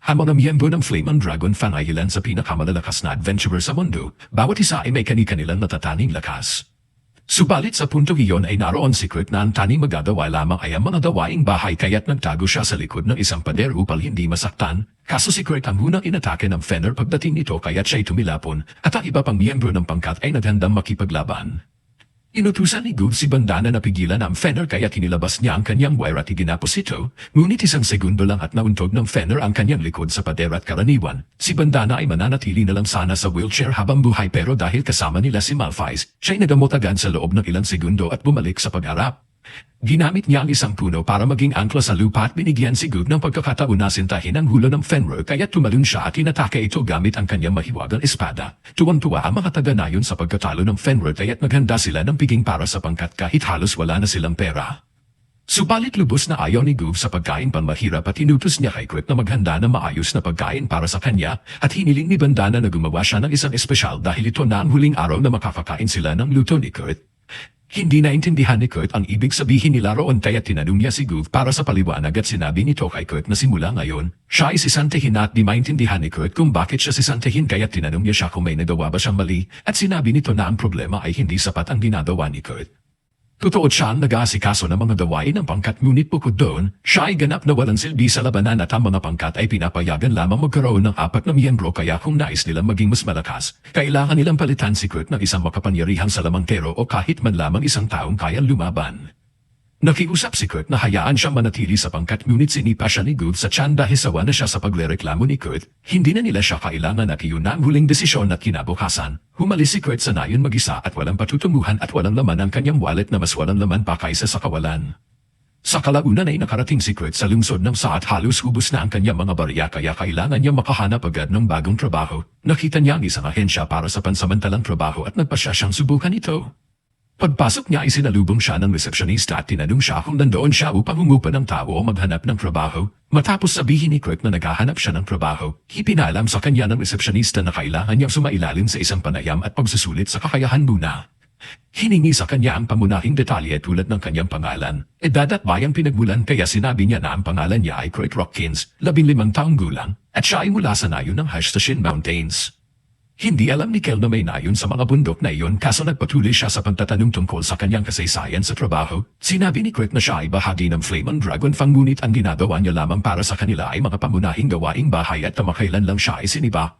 Ang mga miyembro ng Flame and Dragon fan ay ilan sa pinakamalalakas na adventurer sa mundo, bawat isa ay may kani-kanilang natataning lakas. Subalit sa puntong iyon ay naroon secret na ang tanging magagawa lamang ay ang mga gawaing bahay kaya't nagtago siya sa likod ng isang pader upang hindi masaktan. Kaso secret ang unang inatake ng Fenner pagdating nito kaya't siya'y tumilapon at ang iba pang miyembro ng pangkat ay naghandang makipaglaban. Inutusan ni Goof si Bandana na pigilan ang Fenner kaya't hinilabas niya ang kanyang wire at iginapos ito, ngunit isang segundo lang at nauntog ng Fenner ang kanyang likod sa pader at karaniwan. Si Bandana ay mananatili na lang sana sa wheelchair habang buhay pero dahil kasama nila si Malphite, siya'y nagamot agad sa loob ng ilang segundo at bumalik sa pag-arap. Ginamit niya ang isang puno para maging angkla sa lupa at binigyan si Goof ng pagkakataon na sintahin ang hulo ng Fenrir kaya't tumalon siya at tinatake ito gamit ang kanyang mahiwagang espada. Tuwang-tuwa ang mga taga-nayon sa pagkatalo ng Fenrir kaya't naghanda sila ng piging para sa pangkat kahit halos wala na silang pera. Subalit lubos na ayaw ni Goof sa pagkain panmahirap at inutos niya kay Kurt na maghanda ng maayos na pagkain para sa kanya at hiniling ni Bandana na gumawa siya ng isang espesyal dahil ito na ang huling araw na makakakain sila ng luto ni Kurt. Hindi naintindihan ni Kurt ang ibig sabihin nila roon kaya tinanong niya si Goof para sa paliwanag at sinabi nito kay Kurt na simula ngayon, siya ay sisantahin at di maintindihan ni Kurt kung bakit siya sisantahin kaya tinanong niya siya kung may nagawa ba siyang mali at sinabi nito na ang problema ay hindi sapat ang ginagawa ni Kurt. Totoo siya ang nag-aasikaso ng mga gawain ng pangkat ngunit bukod doon, siya ay ganap na walang silbi sa labanan at ang mga pangkat ay pinapayagan lamang magkaroon ng 4 na miyembro kaya kung nais nilang maging mas malakas, kailangan nilang palitan si Kurt ng isang makapangyarihang salamangtero o kahit man lamang isang taong kayang lumaban. Nakiusap si Kurt na hayaan siyang manatili sa pangkat ngunit sinipa siya ni Goof sa tiyan dahil sawa na siya sa paglereklamo ni Kurt. Hindi na nila siya kailangan at iyon na ang huling desisyon at kinabukasan. Humalis si Kurt sa nayon mag-isa at walang patutunguhan at walang laman ang kanyang wallet na mas walang laman pa kaysa sa kawalan. Sa kalaunan ay nakarating si Kurt sa lungsod ng Sa at halos ubos na ang kanyang mga barya kaya kailangan niya makahanap agad ng bagong trabaho. Nakita niya ang isang ahensya para sa pansamantalang trabaho at nagpasya siyang subukan ito. Pagpasok niya ay sinalubong siya ng resepsyonista at tinanong siya kung nandoon siya upang humupa ng tao o maghanap ng trabaho. Matapos sabihin ni Kurt na naghahanap siya ng trabaho, ipinalam sa kanya ng resepsyonista na kailangan niyang sumailalim sa isang panayam at pagsusulit sa kakayahan muna. Hiningi sa kanya ang pamunahing detalye tulad ng kanyang pangalan, edad at bayang pinagmulan kaya sinabi niya na ang pangalan niya ay Kurt Rockins, 15 taong gulang, at siya ay mula sa nayon ng Hashtashin Mountains. Hindi alam ni Kel na may nayon sa mga bundok na iyon kaso nagpatuloy siya sa pagtatanong tungkol sa kanyang kasaysayan sa trabaho. Sinabi ni Kurt na siya ay bahagi ng Flame and Dragon Fang ngunit ang ginagawa niya lamang para sa kanila ay mga pamunahing gawaing bahay at kamakailan lang siya ay siniba.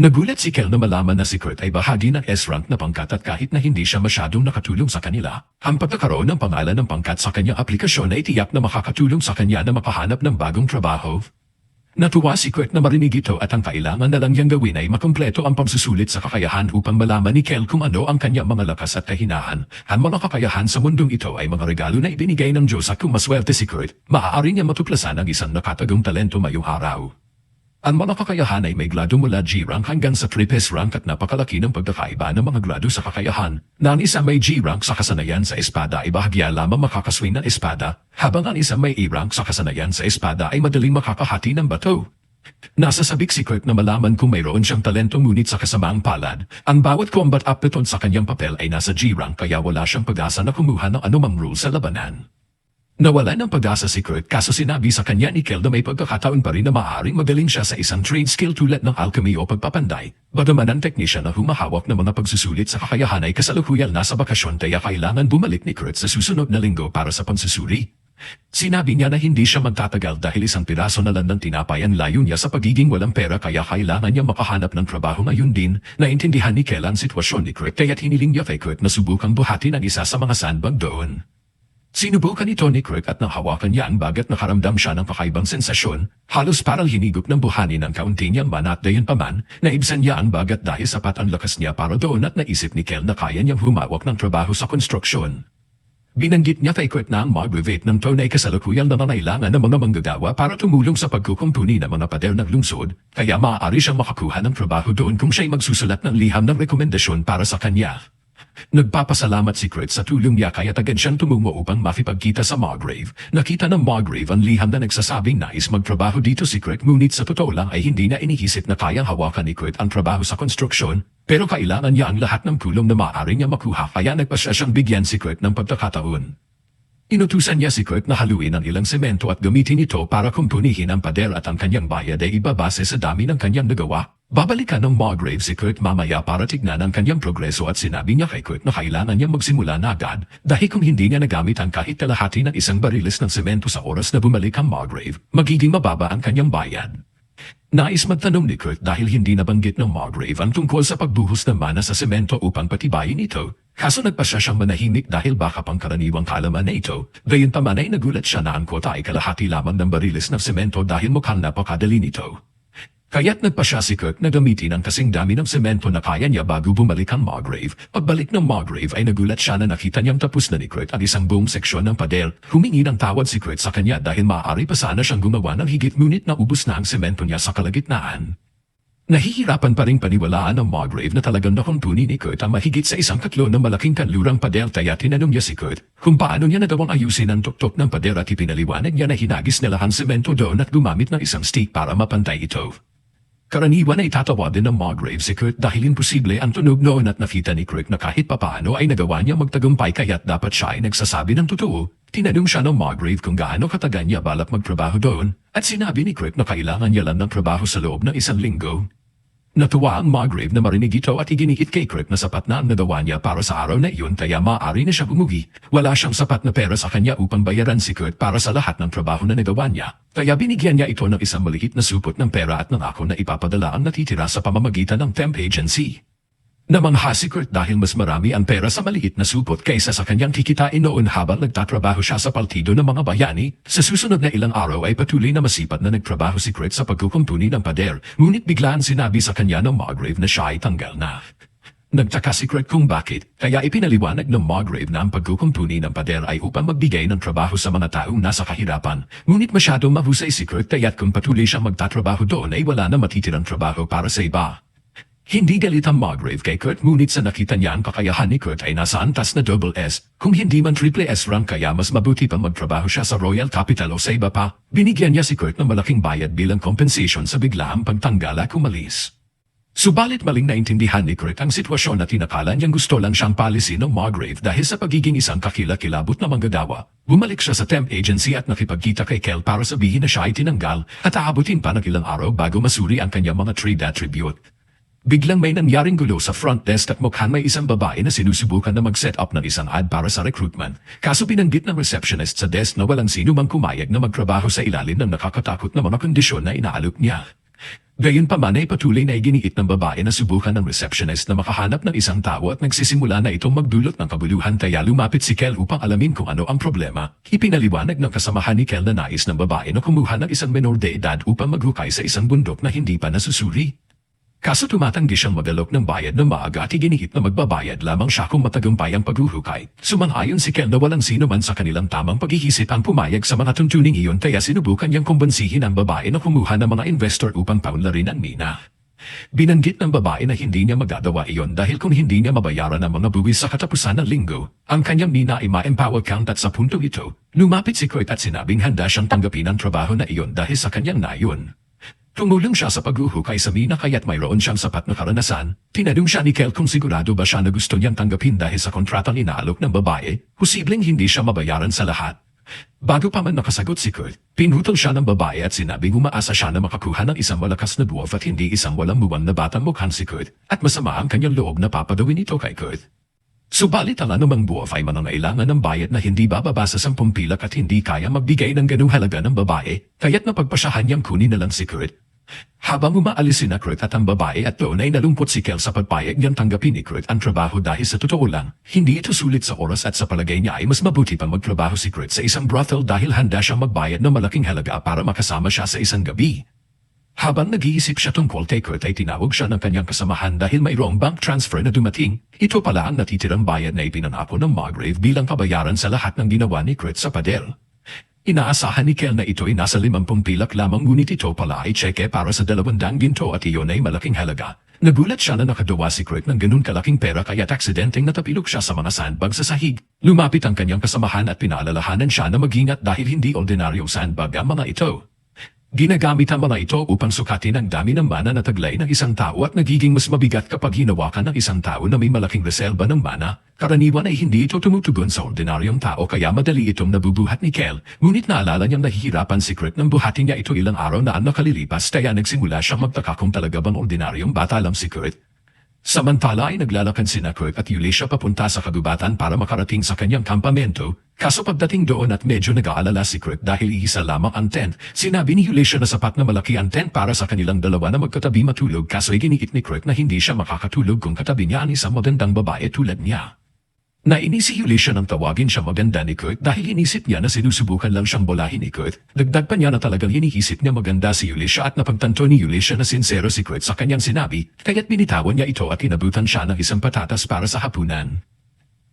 Nagulat si Kel na malaman na si Kurt ay bahagi ng S-rank na pangkat at kahit na hindi siya masyadong nakatulong sa kanila, ang pagkakaroon ng pangalan ng pangkat sa kanyang aplikasyon ay tiyak na makakatulong sa kanya na makahanap ng bagong trabaho. Natuwa si Kurt na marinig ito at ang kailangan na lang niyang gawin ay makumpleto ang pagsusulit sa kakayahan upang malaman ni Kel kung ano ang kanyang mga lakas at kahinahan. Ang mga kakayahan sa mundong ito ay mga regalo na ibinigay ng Diyos at kung maswerte si Kurt, maaari niya matuklasan ang isang nakatagong talento mayong araw. Ang mga kakayahan ay may grado mula G-rank hanggang sa Triple rank at napakalaki ng pagkakaiba ng mga grado sa kakayahan. Na ang isa may G-rank sa kasanayan sa espada ay bahagya lamang makakaswing ng espada, habang ang isa may E-rank sa kasanayan sa espada ay madaling makakahati ng bato. Nasasabik si Kurt na malaman kung mayroon siyang talento ngunit sa kasamaang palad, ang bawat combat aptitude sa kanyang papel ay nasa G-rank kaya wala siyang pag-asa na kumuha ng anumang rule sa labanan. Nawala ng pag-asa si Kurt kaso sinabi sa kanya ni Kel na may pagkakataon pa rin na maaaring magaling siya sa isang trade skill tulad ng alchemy o pagpapanday. Bagaman ang teknisyan na humahawak ng mga pagsusulit sa kakayahan ay kasalukuyan nasa bakasyon kaya kailangan bumalik ni Kurt sa susunod na linggo para sa pansusuri. Sinabi niya na hindi siya magtatagal dahil isang piraso na lang ng tinapay ang layo niya sa pagiging walang pera kaya kailangan niya makahanap ng trabaho ngayon din. Naintindihan ni Kel ang sitwasyon ni Kurt kaya't hiniling niya kay Kurt na subukang buhatin ang isa sa mga sandbag doon. Sinubukan ito ni Kurt at nang hawakan niya ang bag at nakaramdam siya ng kakaibang sensasyon, halos parang hinigop ng buhanin ang kaunti niyang mana at dayan paman, naibsan niya ang bag at dahil sapat ang lakas niya para doon at naisip ni Kel na kaya niyang humawak ng trabaho sa konstruksyon. Binanggit niya kay Kurt na ang mag-renovate ng town ay kasalukuyang nangangailangan ng mga manggagawa para tumulong sa pagkukumpuni ng mga pader ng lungsod, kaya maaari siyang makakuha ng trabaho doon kung siya'y magsusulat ng liham ng rekomendasyon para sa kanya. Nagpapasalamat si Kurt sa tulong niya kaya agad siyang tumungo upang makipagkita sa Margrave. Nakita ng Margrave ang liham na nagsasabing nais magtrabaho dito si Kurt ngunit sa totoo lang ay hindi na iniisip na kayang hawakan ni Kurt ang trabaho sa konstruksyon. Pero kailangan niya ang lahat ng tulong na maaari niya makuha kaya nagpasya siyang bigyan si Kurt ng pagkakataon. Inutusan niya si Kurt na haluin ang ilang semento at gamitin ito para kumpunihin ang pader at ang kanyang bayad ay ibabase sa dami ng kanyang nagawa. Babalikan ng Margrave si Kurt mamaya para tignan ang kanyang progreso at sinabi niya kay Kurt na kailangan niya magsimula na agad dahil kung hindi niya nagamit ang kahit kalahati ng isang bariles ng semento sa oras na bumalik ang Margrave, magiging mababa ang kanyang bayad. Nais magtanong ni Kurt dahil hindi nabanggit ng Margrave ang tungkol sa pagbuhos ng mana sa semento upang patibayin ito. Kaso nagpasya siyang manahimik dahil baka pangkaraniwang kalaman na ito. Gayunpaman ay nagulat siya na ang kota ay kalahati lamang ng bariles ng semento dahil mukhang napakadali nito. Kaya't nagpasya si Kurt na gamitin ang kasing dami ng semento na kaya niya bago bumalik ang Margrave. Pagbalik ng Margrave ay nagulat siya na nakita niyang tapos na ni Kurt ang isang buong seksyon ng pader. Humingi ng tawad si Kurt sa kanya dahil maaari pa sana siyang gumawa ng higit ngunit naubos na ang semento niya sa kalagitnaan. Nahihirapan pa rin paniwalaan ng Margrave na talagang nakumpuni ni Kurt ang mahigit sa isang katlo ng malaking kanlurang pader kaya tinanong niya si Kurt kung paano niya nagawang ayusin ang tuktok ng pader at ipinaliwanag niya na hinagis nila ang semento doon at gumamit ng isang stick para mapantay ito. Karaniwan ay tatawa din ng Margrave si Kurt dahil imposible ang tunog noon at nakita ni Kurt na kahit papaano ay nagawa niya magtagumpay kaya't dapat siya ay nagsasabi ng totoo. Tinanong siya ng Margrave kung gaano katagal niya balak magtrabaho doon at sinabi ni Kurt na kailangan niya lang ng trabaho sa loob ng isang linggo. Natuwa ang Margrave na marinig ito at iginiit kay Kurt na sapat na ang nagawa niya para sa araw na iyon kaya maaari na siya umuwi. Wala siyang sapat na pera sa kanya upang bayaran si Kurt para sa lahat ng trabaho na nagawa niya. Kaya binigyan niya ito ng isang maliit na supot ng pera at nangako na ipapadala ang natitira sa pamamagitan ng temp agency. Namangha si Kurt dahil mas marami ang pera sa maliit na supot kaysa sa kanyang kikitain noon habang nagtatrabaho siya sa partido ng mga bayani. Sa susunod na ilang araw ay patuloy na masipat na nagtrabaho si Kurt sa pagkukumpuni ng pader, ngunit biglaan sinabi sa kanya ng Margrave na siya ay tanggal na. Nagtaka si Kurt kung bakit, kaya ipinaliwanag ng Margrave na ang pagkukumpuni ng pader ay upang magbigay ng trabaho sa mga taong nasa kahirapan. Ngunit masyadong mahusay si Kurt kaya't kung patuloy siyang magtatrabaho doon ay wala na matitirang trabaho para sa iba. Hindi galit ang Margrave kay Kurt ngunit sa nakita niya ang kakayahan ni Kurt ay nasa antas na double S, kung hindi man triple S rank kaya mas mabuti pa magtrabaho siya sa Royal Capital o sa iba pa. Binigyan niya si Kurt ng malaking bayad bilang compensation sa biglaang pagtanggal at umalis. Subalit maling naintindihan ni Kurt ang sitwasyon at tinakala niyang gusto lang siyang palisin ng Margrave dahil sa pagiging isang kakilakilabot na manggagawa. Bumalik siya sa temp agency at nakipagkita kay Kel para sabihin na siya ay tinanggal at aabutin pa ng ilang araw bago masuri ang kanyang mga trade attribute. Biglang may nangyaring gulo sa front desk at mukhang may isang babae na sinusubukan na mag-set up ng isang ad para sa recruitment. Kaso binanggit ng receptionist sa desk na walang sino mang kumayag na magtrabaho sa ilalim ng nakakatakot na mga kondisyon na inaalok niya. Gayunpaman ay patuloy na iginiit ng babae na subukan ng receptionist na makahanap ng isang tao at nagsisimula na itong magdulot ng kabuluhan kaya lumapit si Kel upang alamin kung ano ang problema. Ipinaliwanag ng kasamahan ni Kel na nais ng babae na kumuha ng isang menor de edad upang maghukay sa isang bundok na hindi pa nasusuri. Kaso tumatanggi siyang mag-alok ng bayad ng maaga at iginiit na magbabayad lamang siya kung matagumpay ang paghuhukay. Sumang-ayon si Kel na walang sino man sa kanilang tamang pag-iisip ang pumayag sa mga tuntuning iyon kaya sinubukan niyang kumbansihin ang babae na kumuha ng mga investor upang paunlarin ang mina. Binanggit ng babae na hindi niya magagawa iyon dahil kung hindi niya mabayaran ang mga buwis sa katapusan ng linggo, ang kanyang mina ay ma-empower count at sa puntong ito, lumapit si Kurt at sinabing handa siyang tanggapin ang trabaho na iyon dahil sa kanyang nayon. Tumulong siya sa paghuhukay sa mina kaya't mayroon siyang sapat na karanasan. Tinanong siya ni Kel kung sigurado ba siya na gusto niyang tanggapin dahil sa kontratang inaalok ng babae, posibleng hindi siya mabayaran sa lahat. Bago pa man nakasagot si Kurt, pinutol siya ng babae at sinabing umaasa siya na makakuha ng isang malakas na dwarf at hindi isang walang muwang na batang mukhang si Kurt at masama ang kanyang loob na papadawin ito kay Kurt. Subalit ang anumang dwarf ay manangailangan ng bayad na hindi bababa sa 10 pilak at hindi kaya magbigay ng ganung halaga ng babae, kaya't napagpasyahan niyang kunin na lang si Kurt. Habang umaalis si Kurt at ang babae at doon ay nalungkot si Kel sa pagpayag niyang tanggapin ni Kurt ang trabaho dahil sa totoo lang, hindi ito sulit sa oras at sa palagay niya ay mas mabuti pang magtrabaho si Kurt sa isang brothel dahil handa siyang magbayad ng malaking halaga para makasama siya sa isang gabi. Habang nag-iisip siya tungkol kay Kurt ay tinawag siya ng kanyang kasamahan dahil mayroong bank transfer na dumating. Ito pala ang natitirang bayad na ipinangako ng Margrave bilang kabayaran sa lahat ng ginawa ni Kurt sa padel. Inaasahan ni Kel na ito ay nasa 50 pilak lamang ngunit ito pala ay tseke para sa 200 ginto at iyon ay malaking halaga. Nagulat siya na nakadawa si Kurt ng ganun kalaking pera kaya't aksidenteng natapilok siya sa mga sandbag sa sahig. Lumapit ang kanyang kasamahan at pinaalalahanan siya na mag-ingat dahil hindi ordinaryong sandbag ang mga ito. Ginagamit ang mga ito upang sukatin ang dami ng mana na taglay ng isang tao at nagiging mas mabigat kapag hinawakan ng isang tao na may malaking reserba ng mana. Karaniwan ay hindi ito tumutugon sa ordinaryong tao kaya madali itong nabubuhat ni Kel. Ngunit naalala niyang nahihirapan si Kurt nang buhatin niya ito ilang araw na ang nakalilipas kaya nagsimula siyang magtaka kung talaga bang ordinaryong bata lang si Kurt. Samantala ay naglalakad sina Kurt at Eulacia papunta sa kagubatan para makarating sa kanyang kampamento. Kaso pagdating doon at medyo nag-aalala si Kurt dahil iisa lamang ang tent, sinabi ni Eulacia na sapat na malaki ang tent para sa kanilang dalawa na magkatabi matulog kaso ay giniit ni Kurt na hindi siya makakatulog kung katabi niya ang isang magandang babae tulad niya. Nainis si Eulacia nang tawagin siya maganda ni Kurt dahil inisip niya na sinusubukan lang siyang bolahin ni Kurt. Dagdag pa niya na talagang iniisip niya maganda si Eulacia at napagtanto ni Eulacia na sincero si Kurt sa kanyang sinabi, kaya't binitawan niya ito at inabutan siya ng isang patatas para sa hapunan.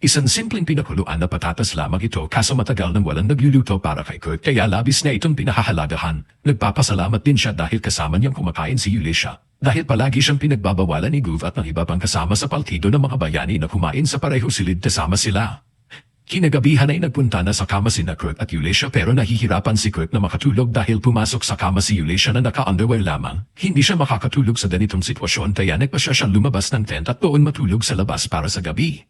Isang simpleng pinakuluan na patatas lamang ito kaso matagal nang walang nagluluto para kay Kurt kaya labis na itong pinahahalagahan. Nagpapasalamat din siya dahil kasama niyang kumakain si Eulacia. Dahil palagi siyang pinagbabawalan ni Guv at ng iba pang kasama sa partido ng mga bayani na kumain sa pareho silid kasama sila. Kinagabihan ay nagpunta na sa kama sina Kurt at Eulacia pero nahihirapan si Kurt na makatulog dahil pumasok sa kama si Eulacia na naka-underwear lamang. Hindi siya makakatulog sa ganitong sitwasyon kaya nagpasya siyang lumabas ng tent at doon matulog sa labas para sa gabi.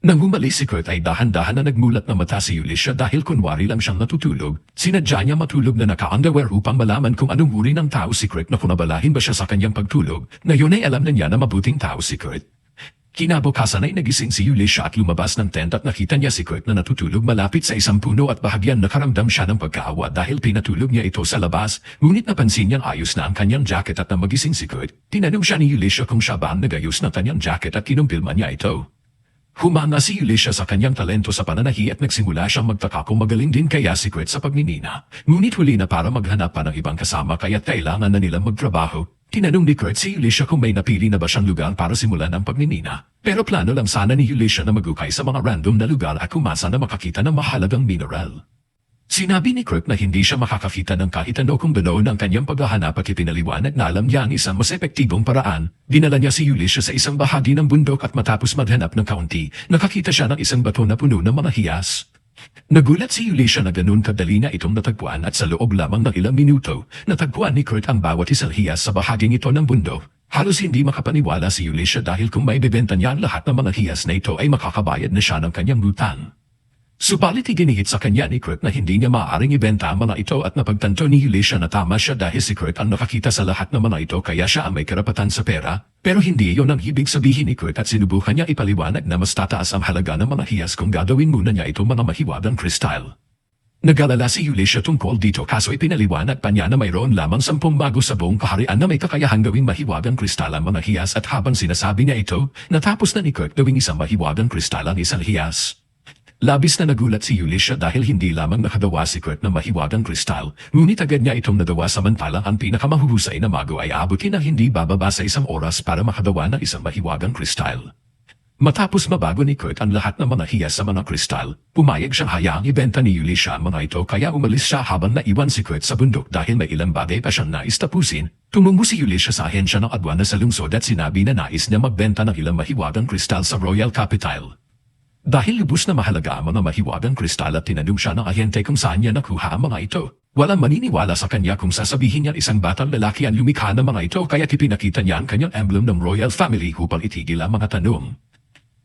Nang umalis si Kurt ay dahan-dahan na nagmulat na mata si Eulacia dahil kunwari lang siyang natutulog. Sinadya niya matulog na naka-underwear upang malaman kung anong uri ng tao si Kurt na kung nabalahin ba siya sa kanyang pagtulog. Ngayon ay alam na niya na mabuting tao si Kurt. Kinabukasan ay nagising si Eulacia at lumabas ng tent at nakita niya si Kurt na natutulog malapit sa isang puno at bahagyan nakaramdam siya ng pagkaawa dahil pinatulog niya ito sa labas. Ngunit napansin niyang ayos na ang kanyang jacket at nang magising si Kurt, tinanong siya ni Eulacia kung siya ba ang nagayos ng kanyang jacket at kinumpilma niya ito. Humanga si Eulacia sa kanyang talento sa pananahi at nagsimula siyang magtaka kung magaling din kaya si Kurt sa pagninina. Ngunit huli na para maghanap pa ng ibang kasama kaya't kailangan na nilang magtrabaho. Tinanong ni Kurt si Eulacia kung may napili na ba siyang lugar para simulan ang pagninina. Pero plano lang sana ni Eulacia na magukay sa mga random na lugar at kumasa na makakita ng mahalagang mineral. Sinabi ni Kurt na hindi siya makakakita ng kahit ano kung ganoon ang kanyang paghahanap at ipinaliwanag na alam niya ang isang mas epektibong paraan. Dinala niya si Eulacia sa isang bahagi ng bundok at matapos maghanap ng kaunti, nakakita siya ng isang bato na puno ng mga hiyas. Nagulat si Eulacia na ganun kadali na itong natagpuan at sa loob lamang ng ilang minuto, natagpuan ni Kurt ang bawat isang hiyas sa bahaging ito ng bundok. Halos hindi makapaniwala si Eulacia dahil kung may bebenta niya ang lahat ng mga hiyas na ito ay makakabayad na siya ng kanyang utang. Subalit iginihit sa kanya ni Kurt na hindi niya maaaring ibenta ang mga ito at napagtanto ni Eulacia na tama siya dahil si Kurt ang nakakita sa lahat ng mga ito kaya siya ang may karapatan sa pera. Pero hindi iyon ang ibig sabihin ni Kurt at sinubukan niya ipaliwanag na mas tataas ang halaga ng mga hiyas kung gagawin muna niya itong mga mahiwagang kristal. Nag-alala si Eulacia tungkol dito kaso ipinaliwanag pa niya na mayroon lamang 10 bago sa buong kaharian na may kakayahang gawing mahiwagang kristal ang mga hiyas at habang sinasabi niya ito, natapos na ni Kurt gawing isang mahiwagang kristal ang isang hiyas. Labis na nagulat si Eulacia dahil hindi lamang nakagawa si Kurt ng mahiwagang kristal, ngunit agad niya itong nagawa samantalang ang pinakamahuhusay na mago ay aabutin ng hindi bababa sa 1 oras para makagawa ng isang mahiwagang kristal. Matapos mabago ni Kurt ang lahat ng mga hiyas sa mga kristal, pumayag siyang hayaang ibenta ni Eulacia ang mga ito kaya umalis siya habang naiwan si Kurt sa bundok dahil may ilang bagay pa siyang nais tapusin. Tumungo si Eulacia sa ahensya ng aduana sa lungsod at sinabi na nais niya magbenta ng ilang mahiwagang kristal sa Royal Capital. Dahil lubos na mahalaga ang mga mahiwagang kristal at tinanong siya ng ahente kung saan niya nakuha ang mga ito. Walang maniniwala sa kanya kung sasabihin niya isang batang lalaki ang lumikha ng mga ito kaya ipinakita niya ang kanyang emblem ng Royal Family upang itigil ang mga tanong.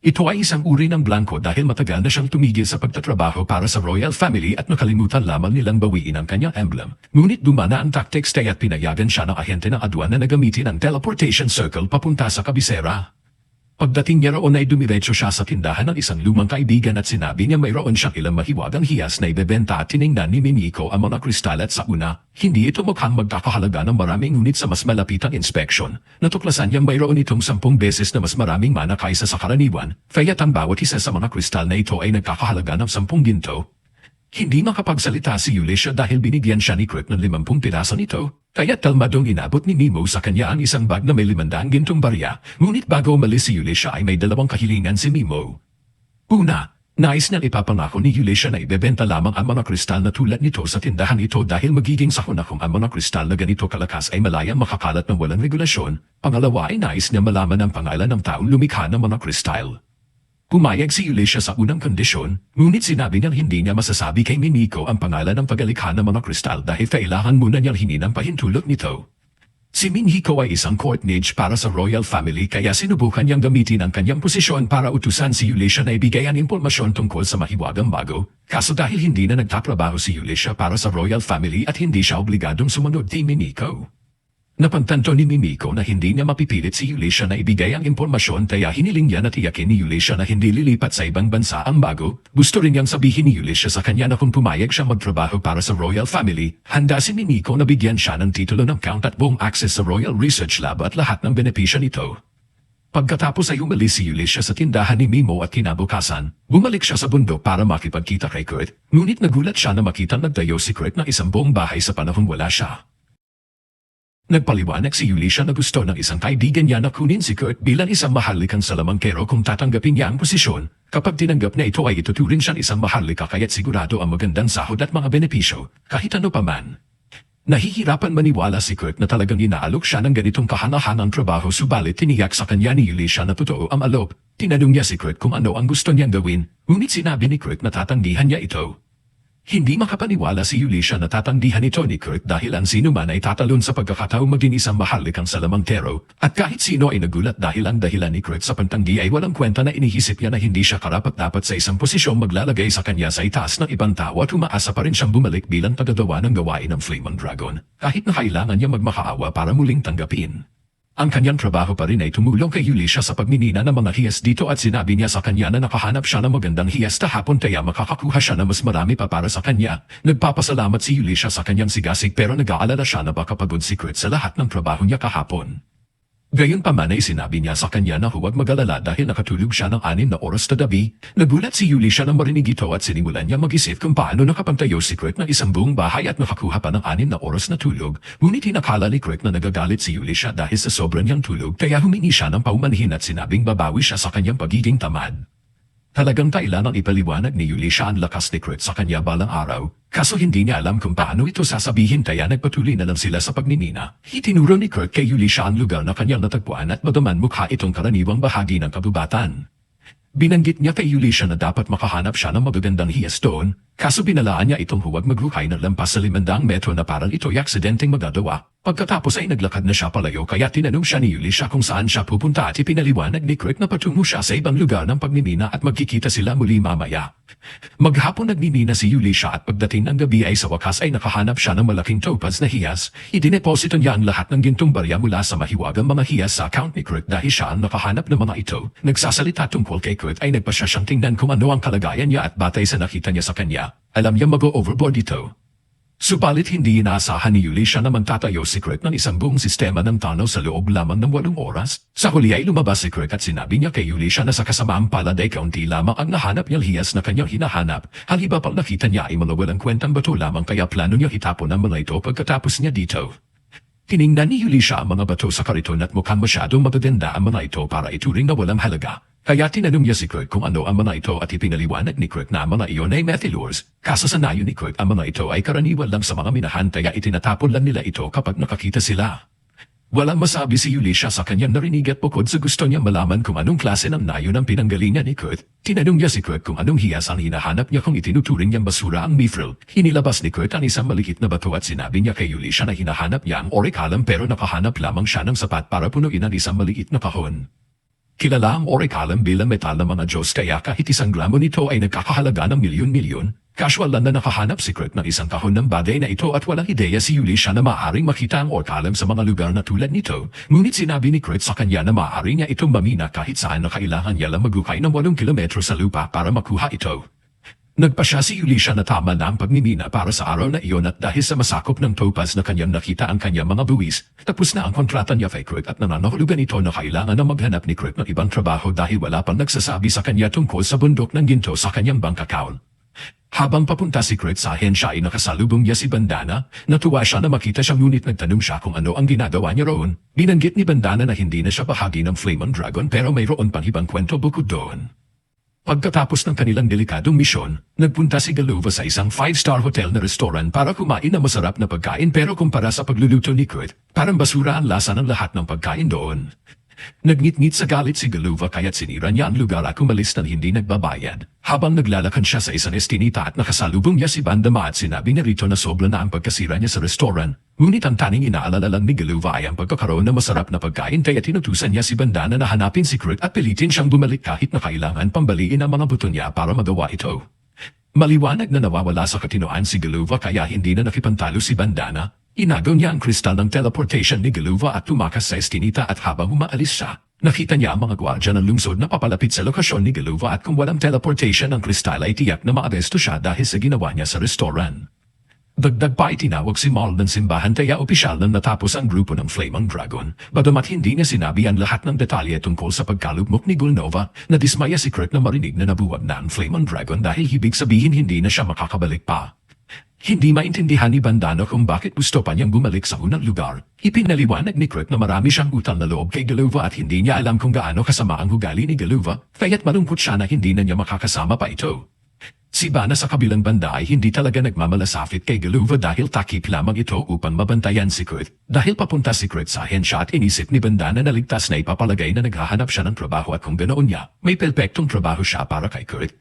Ito ay isang uri ng blanco dahil matagal na siyang tumigil sa pagtatrabaho para sa Royal Family at nakalimutan lamang nilang bawiin ang kanyang emblem. Ngunit dumana ang tactics kaya't pinayagan siya ng ahente ng aduana na gamitin ang teleportation circle papunta sa kabisera. Pagdating niya roon ay dumiretso siya sa tindahan ng isang lumang kaibigan at sinabi niya mayroon siyang ilang mahiwagang hiyas na ibebenta at tiningnan ni Mimiko ang mga kristal at sa una, hindi ito mukhang magkakahalaga ng maraming ngunit sa mas malapitang inspeksyon. Natuklasan niyang mayroon itong 10 beses na mas maraming mana kaysa sa karaniwan, kaya't ang bawat isa sa mga kristal na ito ay nagkakahalaga ng 10 ginto. Hindi makapagsalita si Eulacia dahil binigyan siya ni Kurt ng 50 piraso nito. Kaya talmadong inabot ni Mimo sa kanya ang isang bag na may 500 gintong barya. Ngunit bago umalis si Eulacia ay may 2 kahilingan si Mimo. Una, nais niyang ipapangako ni Eulacia na ibebenta lamang ang mga kristal na tulad nito sa tindahan ito dahil magiging sakuna kung ang mga kristal na ganito kalakas ay malayang makakalat ng walang regulasyon. Pangalawa ay nais niya malaman ang pangalan ng taong lumikha ng mga kristal. Pumayag si Ulysses sa unang kondisyon, ngunit sinabi niyang hindi niya masasabi kay Mimiko ang pangalan ng pagalikha ng mga kristal dahil kailangan muna niyang hininang pahintulot nito. Si Minhiko ay isang court mage para sa royal family kaya sinubukan niyang gamitin ang kanyang posisyon para utusan si Ulysses na ibigay ang impormasyon tungkol sa mahiwagang bago, kaso dahil hindi na nagtatrabaho si Ulysses para sa royal family at hindi siya obligadong sumunod kay Minhiko. Napagtanto ni Mimiko na hindi niya mapipilit si Ulysses na ibigay ang impormasyon kaya hiniling niya na tiyakin ni Ulysses na hindi lilipat sa ibang bansa ang bago. Gusto rin niyang sabihin ni Ulysses sa kanya na kung pumayag siya magtrabaho para sa royal family, handa si Mimiko na bigyan siya ng titulo ng count at buong access sa Royal Research Lab at lahat ng benepisyo nito. Pagkatapos ay umalis si Ulysses sa tindahan ni Mimo at kinabukasan, bumalik siya sa bundok para makipagkita kay Kurt, ngunit nagulat siya na makitang nagtayo si Kurt ng isang buong bahay sa panahong wala siya. Nagpaliwanag si Ulysses na gusto ng isang kaibigan niya na kunin si Kurt bilang isang maharlikang salamangkero kung tatanggapin niya ang posisyon. Kapag tinanggap na ito ay ituturing siyang isang maharlika kaya't sigurado ang magandang sahod at mga benepisyo, kahit ano pa man. Nahihirapan maniwala si Kurt na talagang inaalok siya ng ganitong kahanga-hangang trabaho subalit tiniyak sa kanya ni Ulysses na totoo ang alok. Tinanong niya si Kurt kung ano ang gusto niyang gawin, ngunit sinabi ni Kurt na tatanggihan niya ito. Hindi makapaniwala si Ulysses na tatanggihan ito ni Kurt dahil ang sino man ay tatalon sa pagkakataong maging isang maharlikang salamangkero at kahit sino ay nagulat dahil ang dahilan ni Kurt sa pantanggi ay walang kwenta na iniisip niya na hindi siya karapat-dapat sa isang posisyong maglalagay sa kanya sa itaas ng ibang tao at umaasa pa rin siyang bumalik bilang tagagawa ng gawain ng Flaming Dragon kahit na kailangan niya magmakaawa para muling tanggapin. Ang kanyang trabaho pa rin ay tumulong kay Ulysses sa pagninina ng mga hiyas dito at sinabi niya sa kanya na nakahanap siya ng magandang hiyas kahapon kaya makakakuha siya na mas marami pa para sa kanya. Nagpapasalamat si Ulysses sa kanyang sigasig pero nag-aalala siya na baka pagod si Kurt sa lahat ng trabaho niya kahapon. Gayunpaman ay sinabi niya sa kanya na huwag mag-alala dahil nakatulog siya ng 6 na oras na gabi. Nagulat si Ulysses na marinig ito at sinimulan niya mag-isip kung paano nakapagtayo si Kurt ng isang buong bahay at nakakuha pa ng 6 na oras na tulog. Ngunit hinakala ni Kurt na nagagalit si Ulysses dahil sa sobrang niyang tulog kaya humingi siya ng paumanhin at sinabing babawi siya sa kanyang pagiging tamad. Talagang kailangang ipaliwanag ni Ulysses ang lakas ni Kurt sa kanya balang araw, kaso hindi niya alam kung paano ito sasabihin kaya nagpatuloy na lang sila sa pagninina. Itinuro ni Kurt kay Ulysses ang lugar na kanyang natagpuan at madaman mukha itong karaniwang bahagi ng kabubatan. Binanggit niya kay Ulysses na dapat makahanap siya ng magagandang hiyas doon, kaso binalaan niya itong huwag maghukay ng lampas sa 500 metro na parang ito'y aksidenteng magagawa. Pagkatapos ay naglakad na siya palayo kaya tinanong siya ni Ulysses kung saan siya pupunta at ipinaliwanag ni Kurt na patungo siya sa ibang lugar ng pagninina at magkikita sila muli mamaya. Maghapon nagninina si Ulysses at pagdating ng gabi ay sa wakas ay nakahanap siya ng malaking topaz na hiyas. Idineposito niya ang lahat ng gintong barya mula sa mahiwagang mga hiyas sa account ni Kurt dahil siya ang nakahanap ng mga ito. Nagsasalita tungkol kay Kurt ay nagpasya siyang tingnan kung ano ang kalagayan niya at batay sa nakita niya sa kanya, alam niya mag-overboard ito. Subalit hindi inaasahan ni Ulysses na magtatayo si Kurt ng isang buong sistema ng tunnel sa loob lamang ng 8 oras. Sa huli ay lumabas si Kurt at sinabi niya kay Ulysses na sa kasamaang palad ay kaunti lamang ang nahanap niyang hiyas na kanyang hinahanap. Ang iba pang nakita niya ay mga walang kwentang bato lamang kaya plano niya itapon ang mga ito pagkatapos niya dito. Tiningnan ni Ulysses ang mga bato sa kariton at mukhang masyadong magaganda ang mga ito para ituring na walang halaga. Kaya tinanong niya si Kurt kung ano ang mga ito at ipinaliwanag ni Kurt na ang mga iyon ay methylures. Kaso sa nayo ni Kurt ang mga ito ay karaniwan lang sa mga minahan kaya itinatapon lang nila ito kapag nakakita sila. Walang masabi si Ulysses sa kanyang narinig at bukod sa gusto niya malaman kung anong klase ng nayo ng pinanggalingan ni Kurt. Tinanong niya si Kurt kung anong hiyas ang hinahanap niya kung itinuturing niyang basura ang mithril. Hinilabas ni Kurt ang isang maliit na bato at sinabi niya kay Ulysses na hinahanap niya ang orichalcum pero nakahanap lamang siya ng sapat para punuin ang isang maliit na kahon. Kilala ang orichalcum bilang metal ng mga Diyos kaya kahit 1 gramo nito ay nagkakahalaga ng milyon-milyon. Casual lang na nakahanap si Kurt ng isang kahon ng bagay na ito at walang ideya si Ulysses na maaaring makita ang orichalcum sa mga lugar na tulad nito. Ngunit sinabi ni Kurt sa kanya na maaari niya itong mamina kahit saan na kailangan niya lang maghukay ng 8 kilometro sa lupa para makuha ito. Nagpasya si Ulysses na tama na ang pagmimina para sa araw na iyon at dahil sa masakop ng topaz na kanyang nakita ang kanyang mga buwis, tapos na ang kontrata niya kay Kurt at nananahulugan ito na kailangan na maghanap ni Kurt ng ibang trabaho dahil wala pang nagsasabi sa kanya tungkol sa bundok ng ginto sa kanyang bank account. Habang papunta si Kurt sa ahensya ay nakasalubong niya si Bandana, natuwa siya na makita siya ngunit nagtanong siya kung ano ang ginagawa niya roon. Binanggit ni Bandana na hindi na siya bahagi ng Flaming Dragon pero mayroon pang ibang kwento bukod doon. Pagkatapos ng kanilang delikadong misyon, nagpunta si Galova sa isang 5-star hotel na restaurant para kumain ng masarap na pagkain pero kumpara sa pagluluto ni Kurt, parang basura ang lasa ng lahat ng pagkain doon. Nagngit-ngit sa galit si Galuva kaya't sinira niya ang lugar at umalis na hindi nagbabayad. Habang naglalakad siya sa isang estinita at nakasalubong niya si Bandama at sinabi na rito na sobra na ang pagkasira niya sa restaurant. Ngunit ang tanging inaalala lang ni Galuva ay ang pagkakaroon ng masarap na pagkain kaya tinutusan niya si Bandana na hanapin si Kurt at pilitin siyang bumalik kahit na kailangan pambaliin ang mga buto niya para magawa ito. Maliwanag na nawawala sa katinoan si Galuva kaya hindi na nakipantalo si Bandana. Inagaw niya ang kristal ng teleportation ni Galuva at tumakas sa estinita at habang umaalis siya, nakita niya ang mga gwardya ng lungsod na papalapit sa lokasyon ni Galuva at kung walang teleportation ng kristal ay tiyak na maaresto siya dahil sa ginawa niya sa restaurant. Dagdag pa itinawag si Mal ng simbahan kaya opisyal na natapos ang grupo ng Flaming Dragon. Bagamat hindi niya sinabi ang lahat ng detalye tungkol sa pagkalugmok ni Gulnova, nadismaya si Kurt na marinig na nabuwag na ang Flaming Dragon dahil ibig sabihin hindi na siya makakabalik pa. Hindi maintindihan ni Bandana kung bakit gusto pa niyang bumalik sa unang lugar. Ipinaliwanag ni Kurt na marami siyang utang na loob kay Galuva at hindi niya alam kung gaano kasama ang ugali ni Galuva, kaya't malungkot siya na hindi na niya makakasama pa ito. Si Bana sa kabilang banda ay hindi talaga nagmamalasakit kay Galuva dahil takip lamang ito upang mabantayan si Kurt. Dahil papunta si Kurt sa ahensya at inisip ni Bandana na ligtas na ipapalagay na naghahanap siya ng trabaho at kung ganoon niya, may perpektong trabaho siya para kay Kurt.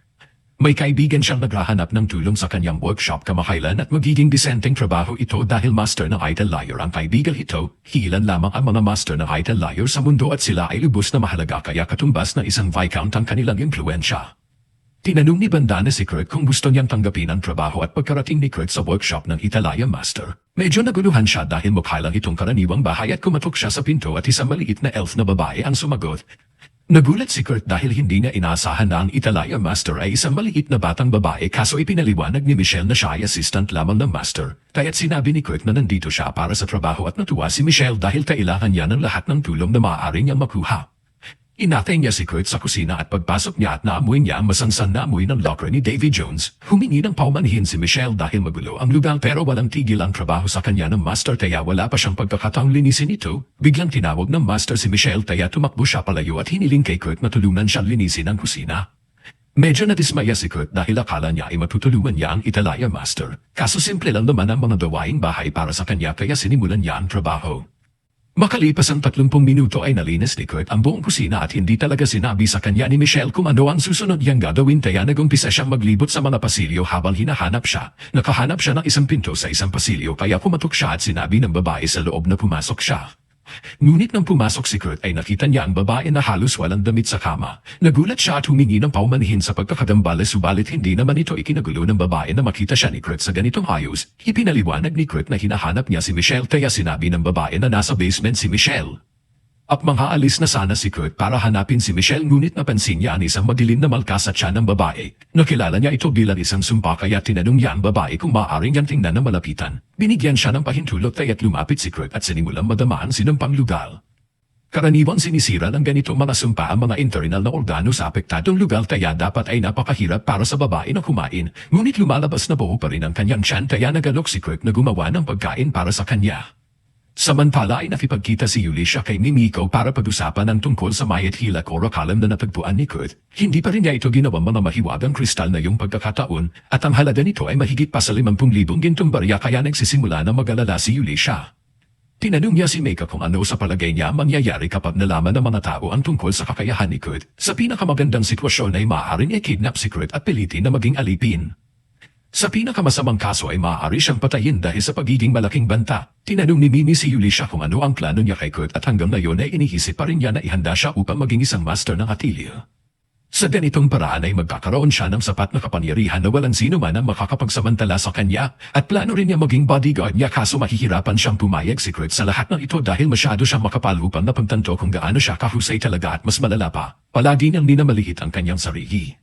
May kaibigan siyang naghahanap ng tulong sa kanyang workshop kamakailan at magiging disenteng trabaho ito dahil master ng Idle Liar ang kaibigan ito. Hilan lamang ang mga master ng Idle Liar sa mundo at sila ay lubos na mahalaga kaya katumbas ng isang Viscount ang kanilang impluensya. Tinanong ni Bandana si Kurt kung gusto niyang tanggapin ang trabaho at pagkarating ni Kurt sa workshop ng Italaya Master. Medyo naguluhan siya dahil mukha lang itong karaniwang bahay at kumatok siya sa pinto at isang maliit na elf na babae ang sumagot. Nagulat si Kurt dahil hindi niya inaasahan na ang Italaya Master ay isang maliit na batang babae kaso ipinaliwanag ni Michelle na siya ay assistant lamang ng Master. Kaya't sinabi ni Kurt na nandito siya para sa trabaho at natuwa si Michelle dahil kailangan niya ng lahat ng tulong na maaari niyang makuha. Inatay niya si Kurt sa kusina at pagpasok niya at naamoy niya ang masansan na amoy ng locker ni Davy Jones. Humingi ng paumanhin si Michelle dahil magulo ang lugar pero walang tigil ang trabaho sa kanya ng master kaya wala pa siyang pagkakataong linisin ito. Biglang tinawag ng master si Michelle kaya tumakbo siya palayo at hiniling kay Kurt na tulungan siyang linisin ang kusina. Medyo nadismaya si Kurt dahil akala niya ay matutulungan niya ang Italaya Master. Kaso simple lang naman ang mga gawaing bahay para sa kanya kaya sinimulan niya ang trabaho. Makalipas ang 30 minuto ay nalinis ni Kurt ang buong kusina at hindi talaga sinabi sa kanya ni Michelle kung ano ang susunod niyang gagawin kaya nagumpisa siyang maglibot sa mga pasilyo habang hinahanap siya. Nakahanap siya ng isang pinto sa isang pasilyo kaya pumatok siya at sinabi ng babae sa loob na pumasok siya. Ngunit nang pumasok si Kurt ay nakita niya ang babae na halos walang damit sa kama. Nagulat siya at humingi ng paumanhin sa pagkakadambala subalit hindi naman ito ikinagulo ng babae na makita siya ni Kurt sa ganitong ayos. Ipinaliwanag ni Kurt na hinahanap niya si Michelle kaya sinabi ng babae na nasa basement si Michelle. At manghaalis na sana si Kurt para hanapin si Michelle ngunit napansin niya ang isang madilim na malkas at siya ng babae. Nakilala niya ito bilang isang sumpa kaya tinanong niya ang babae kung maaaring niyang tingnan na malapitan. Binigyan siya ng pahintulot kaya't lumapit si Kurt at sinimulang madamaan sinumpang lugar. Karaniwang sinisira ng ganito mga sumpa ang mga internal na organo sa apektadong lugar kaya dapat ay napakahirap para sa babae na kumain. Ngunit lumalabas na buo pa rin ang kanyang tiyan kaya nagalok si Kurt na gumawa ng pagkain para sa kanya. Samantala ay nakipagkita si Yulisha kay Mimiko para pag-usapan ang tungkol sa mayat hilak o rakalam na natagpuan ni Kurt. Hindi pa rin niya ito ginawang mga mahiwagang kristal na yung pagkakataon at ang halaga nito ay mahigit pa sa 50,000 gintong barya kaya nagsisimula na mag-alala si Yulisha. Tinanong niya si Meika kung ano sa palagay niya mangyayari kapag nalaman ng mga tao ang tungkol sa kakayahan ni Kurt. Sa pinakamagandang sitwasyon ay maaaring i-kidnap si Kurt at pilitin na maging alipin. Sa pinakamasamang kaso ay maaari siyang patayin dahil sa pagiging malaking banta. Tinanong ni Mimi si Yulisha kung ano ang plano niya kay Kurt at hanggang ngayon ay iniisip pa rin niya na ihanda siya upang maging isang master ng Atelier. Sa ganitong paraan ay magkakaroon siya ng sapat na kapangyarihan na walang sino man ang makakapagsamantala sa kanya at plano rin niya maging bodyguard niya kaso mahihirapan siyang pumayag si Kurt sa lahat ng ito dahil masyado siyang makapal upang napagtanto kung gaano siya kahusay talaga at mas malala pa. Palagi niyang minamaliit ang kanyang sarili.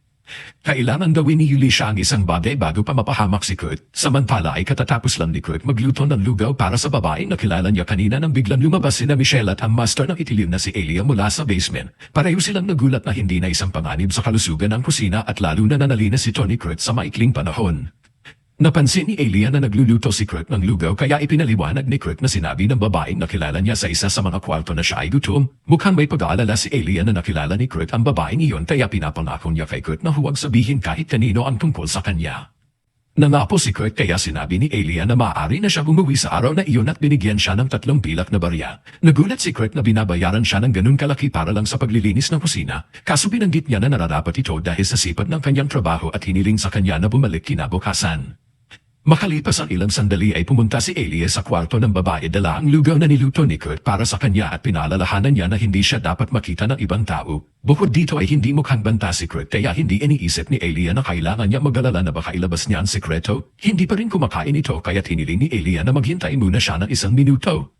Kailangan gawin ni Yulisha ang isang bagay bago pa mapahamak si Kurt. Samantala ay katatapos lang ni Kurt magluto ng lugaw para sa babae na kilala niya kanina nang biglang lumabas sina Michelle at ang master ng itilim na si Elia mula sa basement. Pareho silang nagulat na hindi na isang panganib sa kalusugan ng kusina at lalo na nanalinas si Tony Kurt sa maikling panahon. Napansin ni Elia na nagluluto si Kurt ng lugaw kaya ipinaliwanag ni Kurt na sinabi ng babaeng nakilala niya sa isa sa mga kwarto na siya ay gutom. Mukhang may pag-aalala si Elia na nakilala ni Kurt ang babaeng iyon kaya pinapangako niya kay Kurt na huwag sabihin kahit kanino ang tungkol sa kanya. Nangapo si Kurt kaya sinabi ni Elia na maaari na siya umuwi sa araw na iyon at binigyan siya ng 3 pilak na barya. Nagulat si Kurt na binabayaran siya ng ganun kalaki para lang sa paglilinis ng kusina, kaso binanggit niya na nararapat ito dahil sa sipag ng kanyang trabaho at hiniling sa kanya na bumalik kinabukasan. Makalipas ang ilang sandali ay pumunta si Elia sa kwarto ng babae dala ang lugaw na niluto ni Kurt para sa kanya at pinaalalahanan niya na hindi siya dapat makita ng ibang tao. Bukod dito ay hindi mukhang banta si Kurt kaya hindi iniisip ni Elia na kailangan niya mag-alala na baka ilabas niya ang sekreto. Hindi pa rin kumakain ito kaya hiniling ni Elia na maghintay muna siya ng 1 minuto.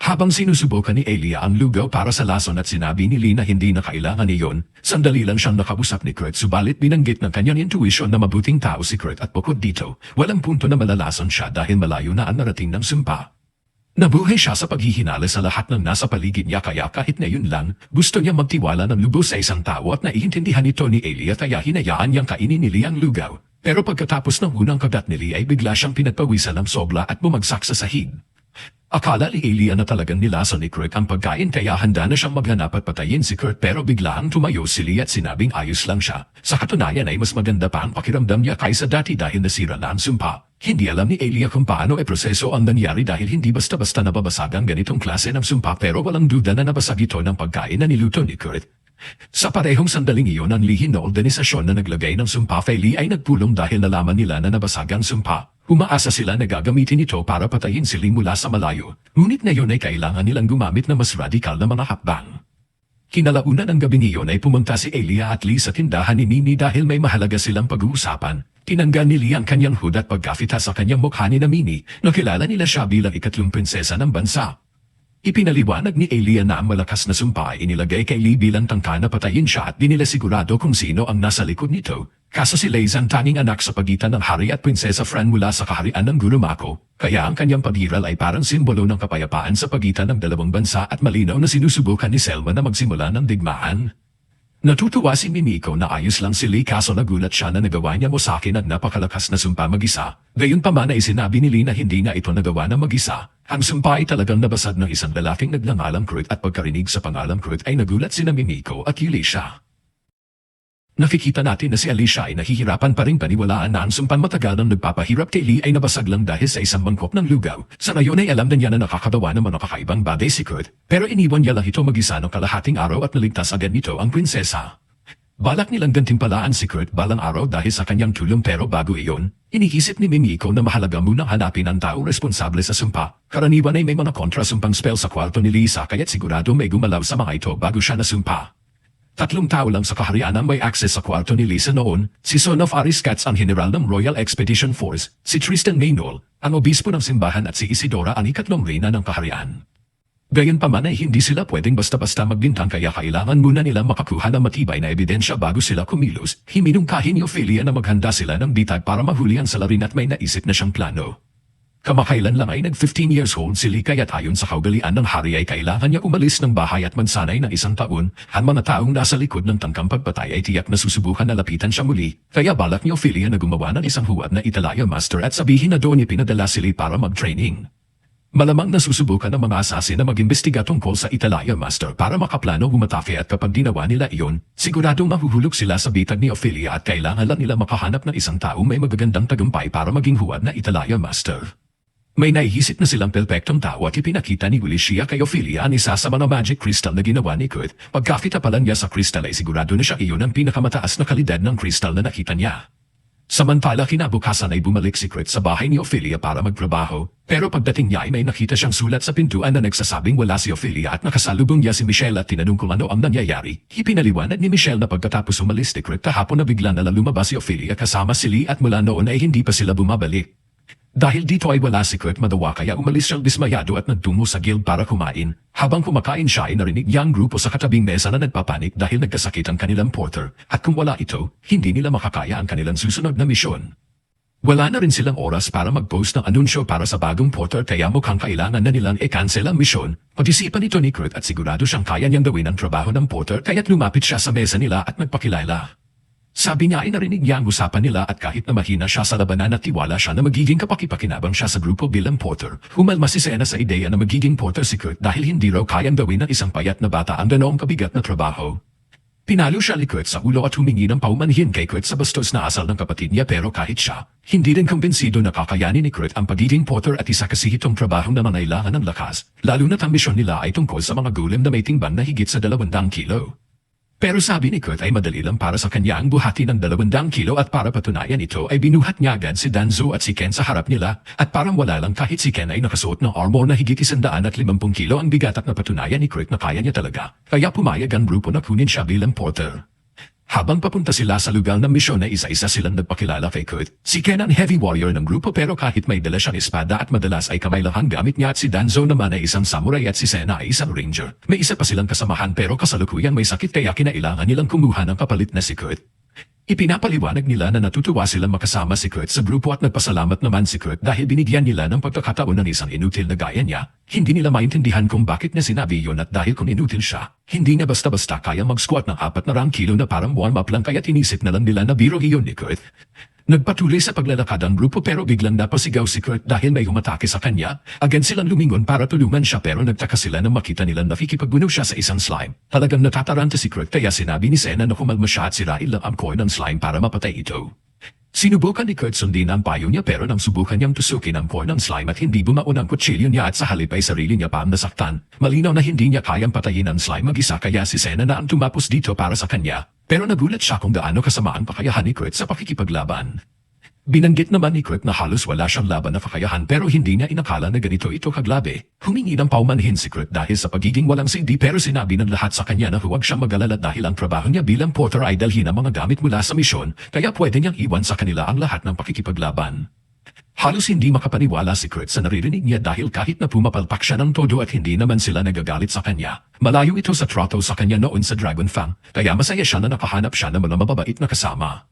Habang sinusubukan ni Elia ang lugaw para sa lason at sinabi ni Lee na hindi na kailangan iyon, sandali lang siyang nakausap ni Kurt subalit binanggit ng kanyang intuition na mabuting tao si Kurt at bukod dito, walang punto na malalason siya dahil malayo na ang narating ng sumpa. Nabuhay siya sa paghihinala sa lahat ng nasa paligid niya kaya kahit ngayon lang, gusto niya magtiwala ng lubos sa isang tao at naiintindihan ito ni Elia kaya hinayaan niyang kainin ni Lee ang lugaw. Pero pagkatapos ng unang kagat ni Lee ay bigla siyang pinagpawisan ng sobra at bumagsak sa sahig. Akala ni Elia na talagang nilason ni Kurt ang pagkain kaya handa na siyang maghanap at patayin si Kurt pero biglaang tumayo si Lee at sinabing ayos lang siya. Sa katunayan ay mas maganda pa ang pakiramdam niya kaysa dati dahil nasira na ang sumpa. Hindi alam ni Elia kung paano proseso ang nangyari dahil hindi basta-basta nababasag ang ganitong klase ng sumpa pero walang duda na nabasag ito ng pagkain na niluto ni Kurt. Sa parehong sandaling iyon ang lihim na organisasyon na naglagay ng sumpa kay Lee ay nagpulong dahil nalaman nila na nabasag ang sumpa. Umaasa sila na gagamitin ito para patayin si Lee mula sa malayo, ngunit ngayon ay kailangan nilang gumamit ng mas radikal na mga hakbang. Kinalaunan ng gabing iyon ay pumunta si Elia at Lee sa tindahan ni Nini dahil may mahalaga silang pag-uusapan. Tinanggal ni Lee ang kanyang hood at pagkafita sa kanyang mukha ni Mini, nakilala nila siya bilang ikatlong prinsesa ng bansa. Ipinaliwanag ni Elia na ang malakas na sumpa ay inilagay kay Lee bilang tangka na patayin siya at di nila sigurado kung sino ang nasa likod nito. Kaso si Lee ang tanging anak sa pagitan ng hari at prinsesa Fran mula sa kaharian ng Gurumako, kaya ang kanyang paghiral ay parang simbolo ng kapayapaan sa pagitan ng dalawang bansa at malinaw na sinusubukan ni Selma na magsimula ng digmaan. Natutuwa si Mimiko na ayos lang si Lee kaso nagulat siya na nagawa niya mo sa akin at napakalakas na sumpa mag-isa. Gayunpaman ay sinabi ni Lee na hindi na ito nagawa na mag-isa. Ang sumpa ay talagang nabasag ng isang lalaking nagngangalang Kurt at pagkarinig sa pangalang Kurt ay nagulat sina Mimiko at Alicia. Nakikita natin na si Alicia ay nahihirapan pa rin paniwalaan na ang sumpan matagal nang nagpapahirap kay Lee ay nabasag lang dahil sa isang mangkok ng lugaw. Sa ngayon ay alam na niya na nakakatawa ng mga kakaibang bagay si Kurt, pero iniwan niya lang ito mag-isa ng kalahating araw at naligtas agad nito ang prinsesa. Balak nilang gantimpalaan si Kurt balang araw dahil sa kanyang tulong pero bago iyon, iniisip ni Mimiko na mahalaga munang hanapin ang taong responsable sa sumpa. Karaniwan ay may mga kontrasumpang spell sa kwarto ni Lisa kaya't sigurado may gumalaw sa mga ito bago siya nasumpa. 3 tao lang sa kaharian ang may access sa kwarto ni Lisa noon, si Son of Ariscats ang general ng Royal Expedition Force, si Tristan Maynol, ang obispo ng simbahan at si Isidora ang ikatlong reyna ng kaharian. Gayunpaman ay hindi sila pwedeng basta-basta magbintang kaya kailangan muna nila makakuha ng matibay na ebidensya bago sila kumilos. Himinungkahi ni Ophelia na maghanda sila ng bitag para mahuli ang salarin at may naisip na siyang plano. Kamakailan lang ay nag-15 years old si Lee kaya't ayon sa kaugalian ng hari ay kailangan niya umalis ng bahay at mansanay ng 1 taon. Ang mga taong nasa likod ng tangkang pagpatay ay tiyak na susubukan na lapitan siya muli. Kaya balak ni Ophelia na gumawa ng isang huwad na Italaya Master at sabihin na doon ipinadala si Lee para mag-training. Malamang nasusubukan ng mga asasin na mag-imbestiga tungkol sa Italaya Master para makaplano umatake at kapag ginawa nila iyon, siguradong mahuhulog sila sa bitag ni Ophelia at kailangan lang nila makahanap ng isang taong may magagandang tagumpay para maging huwad na Italaya Master. May naihisip na silang perpektong tao at ipinakita ni Alicia kay Ophelia ang isa sa mga magic crystal na ginawa ni Kurt. Pagkakita pa lang niya sa crystal ay sigurado na siya iyon ang pinakamataas na kalidad ng crystal na nakita niya. Samantala kinabukasan ay bumalik si Kurt sa bahay ni Ophelia para magtrabaho, pero pagdating niya ay may nakita siyang sulat sa pintuan na nagsasabing wala si Ophelia at nakasalubong niya si Michelle at tinanong kung ano ang nangyayari. Ipinaliwanag ni Michelle na pagkatapos umalis ni Kurt kahapon na bigla na lumabas si Ophelia kasama si Lee at mula noon ay hindi pa sila bumabalik. Dahil dito ay wala si Kurt madawa kaya umalis siyang dismayado at nagtungo sa guild para kumain. Habang kumakain siya ay narinig niya ang grupo sa katabing mesa na nagpapanik dahil nagkasakit ang kanilang porter at kung wala ito, hindi nila makakaya ang kanilang susunod na misyon. Wala na rin silang oras para mag-post ng anunsyo para sa bagong porter kaya mukhang kailangan na nilang i-cancel ang misyon. Pag-isipan ito ni Kurt at sigurado siyang kaya niyang gawin ang trabaho ng porter kaya't lumapit siya sa mesa nila at nagpakilala. Sabi niya ay narinig niya ang usapan nila at kahit na mahina siya sa labanan at tiwala siya na magiging kapakipakinabang siya sa grupo bilang porter, humalma si Sena sa ideya na magiging porter si Kurt dahil hindi raw kayang gawin ng isang payat na bata ang ganoong kabigat na trabaho. Pinalo siya ni Kurt sa ulo at humingi ng paumanhin kay Kurt sa bastos na asal ng kapatid niya pero kahit siya, hindi rin kumbinsido na kakayanin ni Kurt ang pagiging porter at isa kasi itong trabahong na nangailangan ng lakas, lalo na't ang misyon nila ay tungkol sa mga golem na may timbang na higit sa 200 kilo. Pero sabi ni Kurt ay madali lang para sa kanya ang buhati ng 200 kilo at para patunayan ito ay binuhat niya agad si Danzo at si Ken sa harap nila at parang wala lang kahit si Ken ay nakasuot ng armor na higit 150 kilo ang bigat at napatunayan ni Kurt na kaya niya talaga. Kaya pumayag ang grupo na kunin siya bilang porter. Habang papunta sila sa lugar ng misyon na isa-isa silang nagpakilala kay Kurt, si Ken ang heavy warrior ng grupo pero kahit may dala siyang espada at madalas ay kamay lang ang gamit niya at si Danzo naman ay isang samurai at si Sena ay isang ranger. May isa pa silang kasamahan pero kasalukuyan may sakit kaya kinailangan nilang kumuha ng kapalit na si Kurt. Ipinapaliwanag nila na natutuwa silang makasama si Kurt sa grupo at nagpasalamat naman si Kurt dahil binigyan nila ng pagkakataon ng isang inutil na gaya niya. Hindi nila maintindihan kung bakit niya sinabi yun at dahil kung inutil siya, hindi niya basta-basta kaya mag-squat ng 400 kilo na parang warm-up lang kaya tinisip na lang nila na biro iyon ni Kurt. Nagpatuloy sa paglalakad ang grupo pero biglang napasigaw si Kurt dahil may humatake sa kanya. Agad silang lumingon para tulungan siya pero nagtaka sila nang makita nilang nakikipagbuno siya sa isang slime. Talagang natataranta si Kurt kaya sinabi ni Sena na kumalma siya at sirain lang ang core ng slime para mapatay ito. Sinubukan ni Kurt sundin ang payo niya pero nang subukan niyang tusukin ang core ng slime at hindi bumaon ang kutsilyo niya at sa halip ay sarili niya pa ang nasaktan. Malinaw na hindi niya kayang patayin ang slime mag-isa kaya si Sena na ang tumapos dito para sa kanya. Pero nagulat siya kung gaano kasama ang kakayahan ni Kurt sa pakikipaglaban. Binanggit naman ni Kurt na halos wala siyang laban na kakayahan pero hindi niya inakala na ganito ito kaglabe. Humingi ng paumanhin si Kurt dahil sa pagiging walang silbi pero sinabi ng lahat sa kanya na huwag siyang mag-alala dahil ang trabaho niya bilang porter ay dalhin ang mga gamit mula sa misyon kaya pwede niyang iwan sa kanila ang lahat ng pakikipaglaban. Halos hindi makapaniwala si Kurt sa naririnig niya dahil kahit na pumapalpak siya ng todo at hindi naman sila nagagalit sa kanya. Malayo ito sa trato sa kanya noon sa Dragon Fang kaya masaya siya na nakahanap siya ng mga mababait na kasama.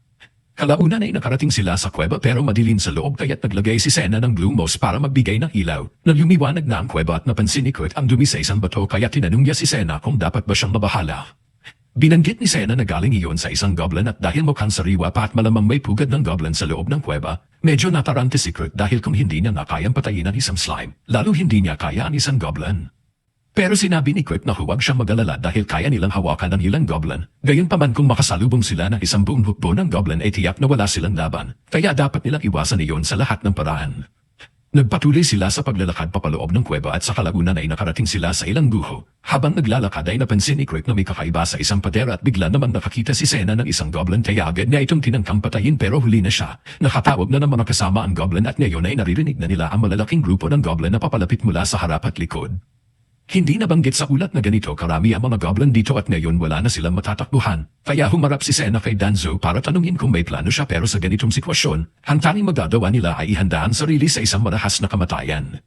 Kalaunan ay nakarating sila sa kuweba pero madilim sa loob kaya't naglagay si Sena ng blue moss para magbigay ng ilaw. Lumiwanag na ang kuweba at napansin ni Kurt ang dumi sa isang bato kaya tinanong niya si Sena kung dapat ba siyang mabahala. Binanggit ni Sena na galing iyon sa isang goblin at dahil mukhang sariwa pa at malamang may pugad ng goblin sa loob ng kuweba, medyo natarante si Kurt dahil kung hindi niya na kayang patayin ang isang slime, lalo hindi niya kaya ang isang goblin. Pero sinabi ni Kurt na huwag siyang mag-alala dahil kaya nilang hawakan ang ilang goblin. Gayunpaman kung makasalubong sila ng isang buong hukbo ng goblin ay tiyak na wala silang laban, kaya dapat nilang iwasan iyon sa lahat ng paraan. Nagpatuloy sila sa paglalakad papaloob ng kuweba at sa kalaunan ay nakarating sila sa ilang guho. Habang naglalakad ay napansin ni Kurt na may kakaiba sa isang pader at bigla naman nakakita si Sena ng isang goblin kaya agad niya itong tinangkang patayin pero huli na siya. Nakatawag na ng mga kasama ang goblin at ngayon ay naririnig na nila ang malalaking grupo ng goblin na papalapit mula sa harap at likod. Hindi nabanggit sa ulat na ganito karami ang mga goblin dito at ngayon wala na silang matatakbuhan. Kaya humarap si Sena kay Danzo para tanungin kung may plano siya pero sa ganitong sitwasyon, ang tanging magagawa nila ay ihanda ang sarili sa isang marahas na kamatayan.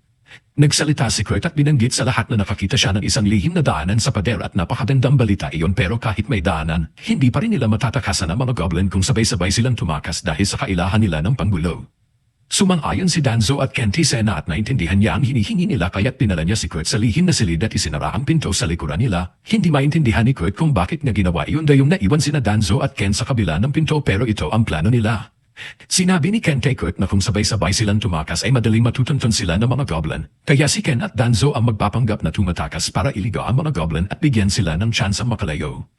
Nagsalita si Kurt at binanggit sa lahat na nakakita siya ng isang lihim na daanan sa pader at napakagandang balita iyon pero kahit may daanan, hindi pa rin nila matatakasan ang mga goblin kung sabay-sabay silang tumakas dahil sa kailahan nila ng panggulo. Sumang-ayon si Danzo at Kenty Sena at naintindihan niya ang hinihingi nila kaya't pinala niya si Kurt sa lihim na silid at isinara ang pinto sa likuran nila. Hindi maintindihan ni Kurt kung bakit niya ginawa iyon dayong naiwan sina Danzo at Ken sa kabila ng pinto pero ito ang plano nila. Sinabi ni Ken kay Kurt na kung sabay-sabay silang tumakas ay madaling matutunton sila ng mga goblin. Kaya si Ken at Danzo ang magpapanggap na tumatakas para iligaw ang mga goblin at bigyan sila ng tsansang makalayo.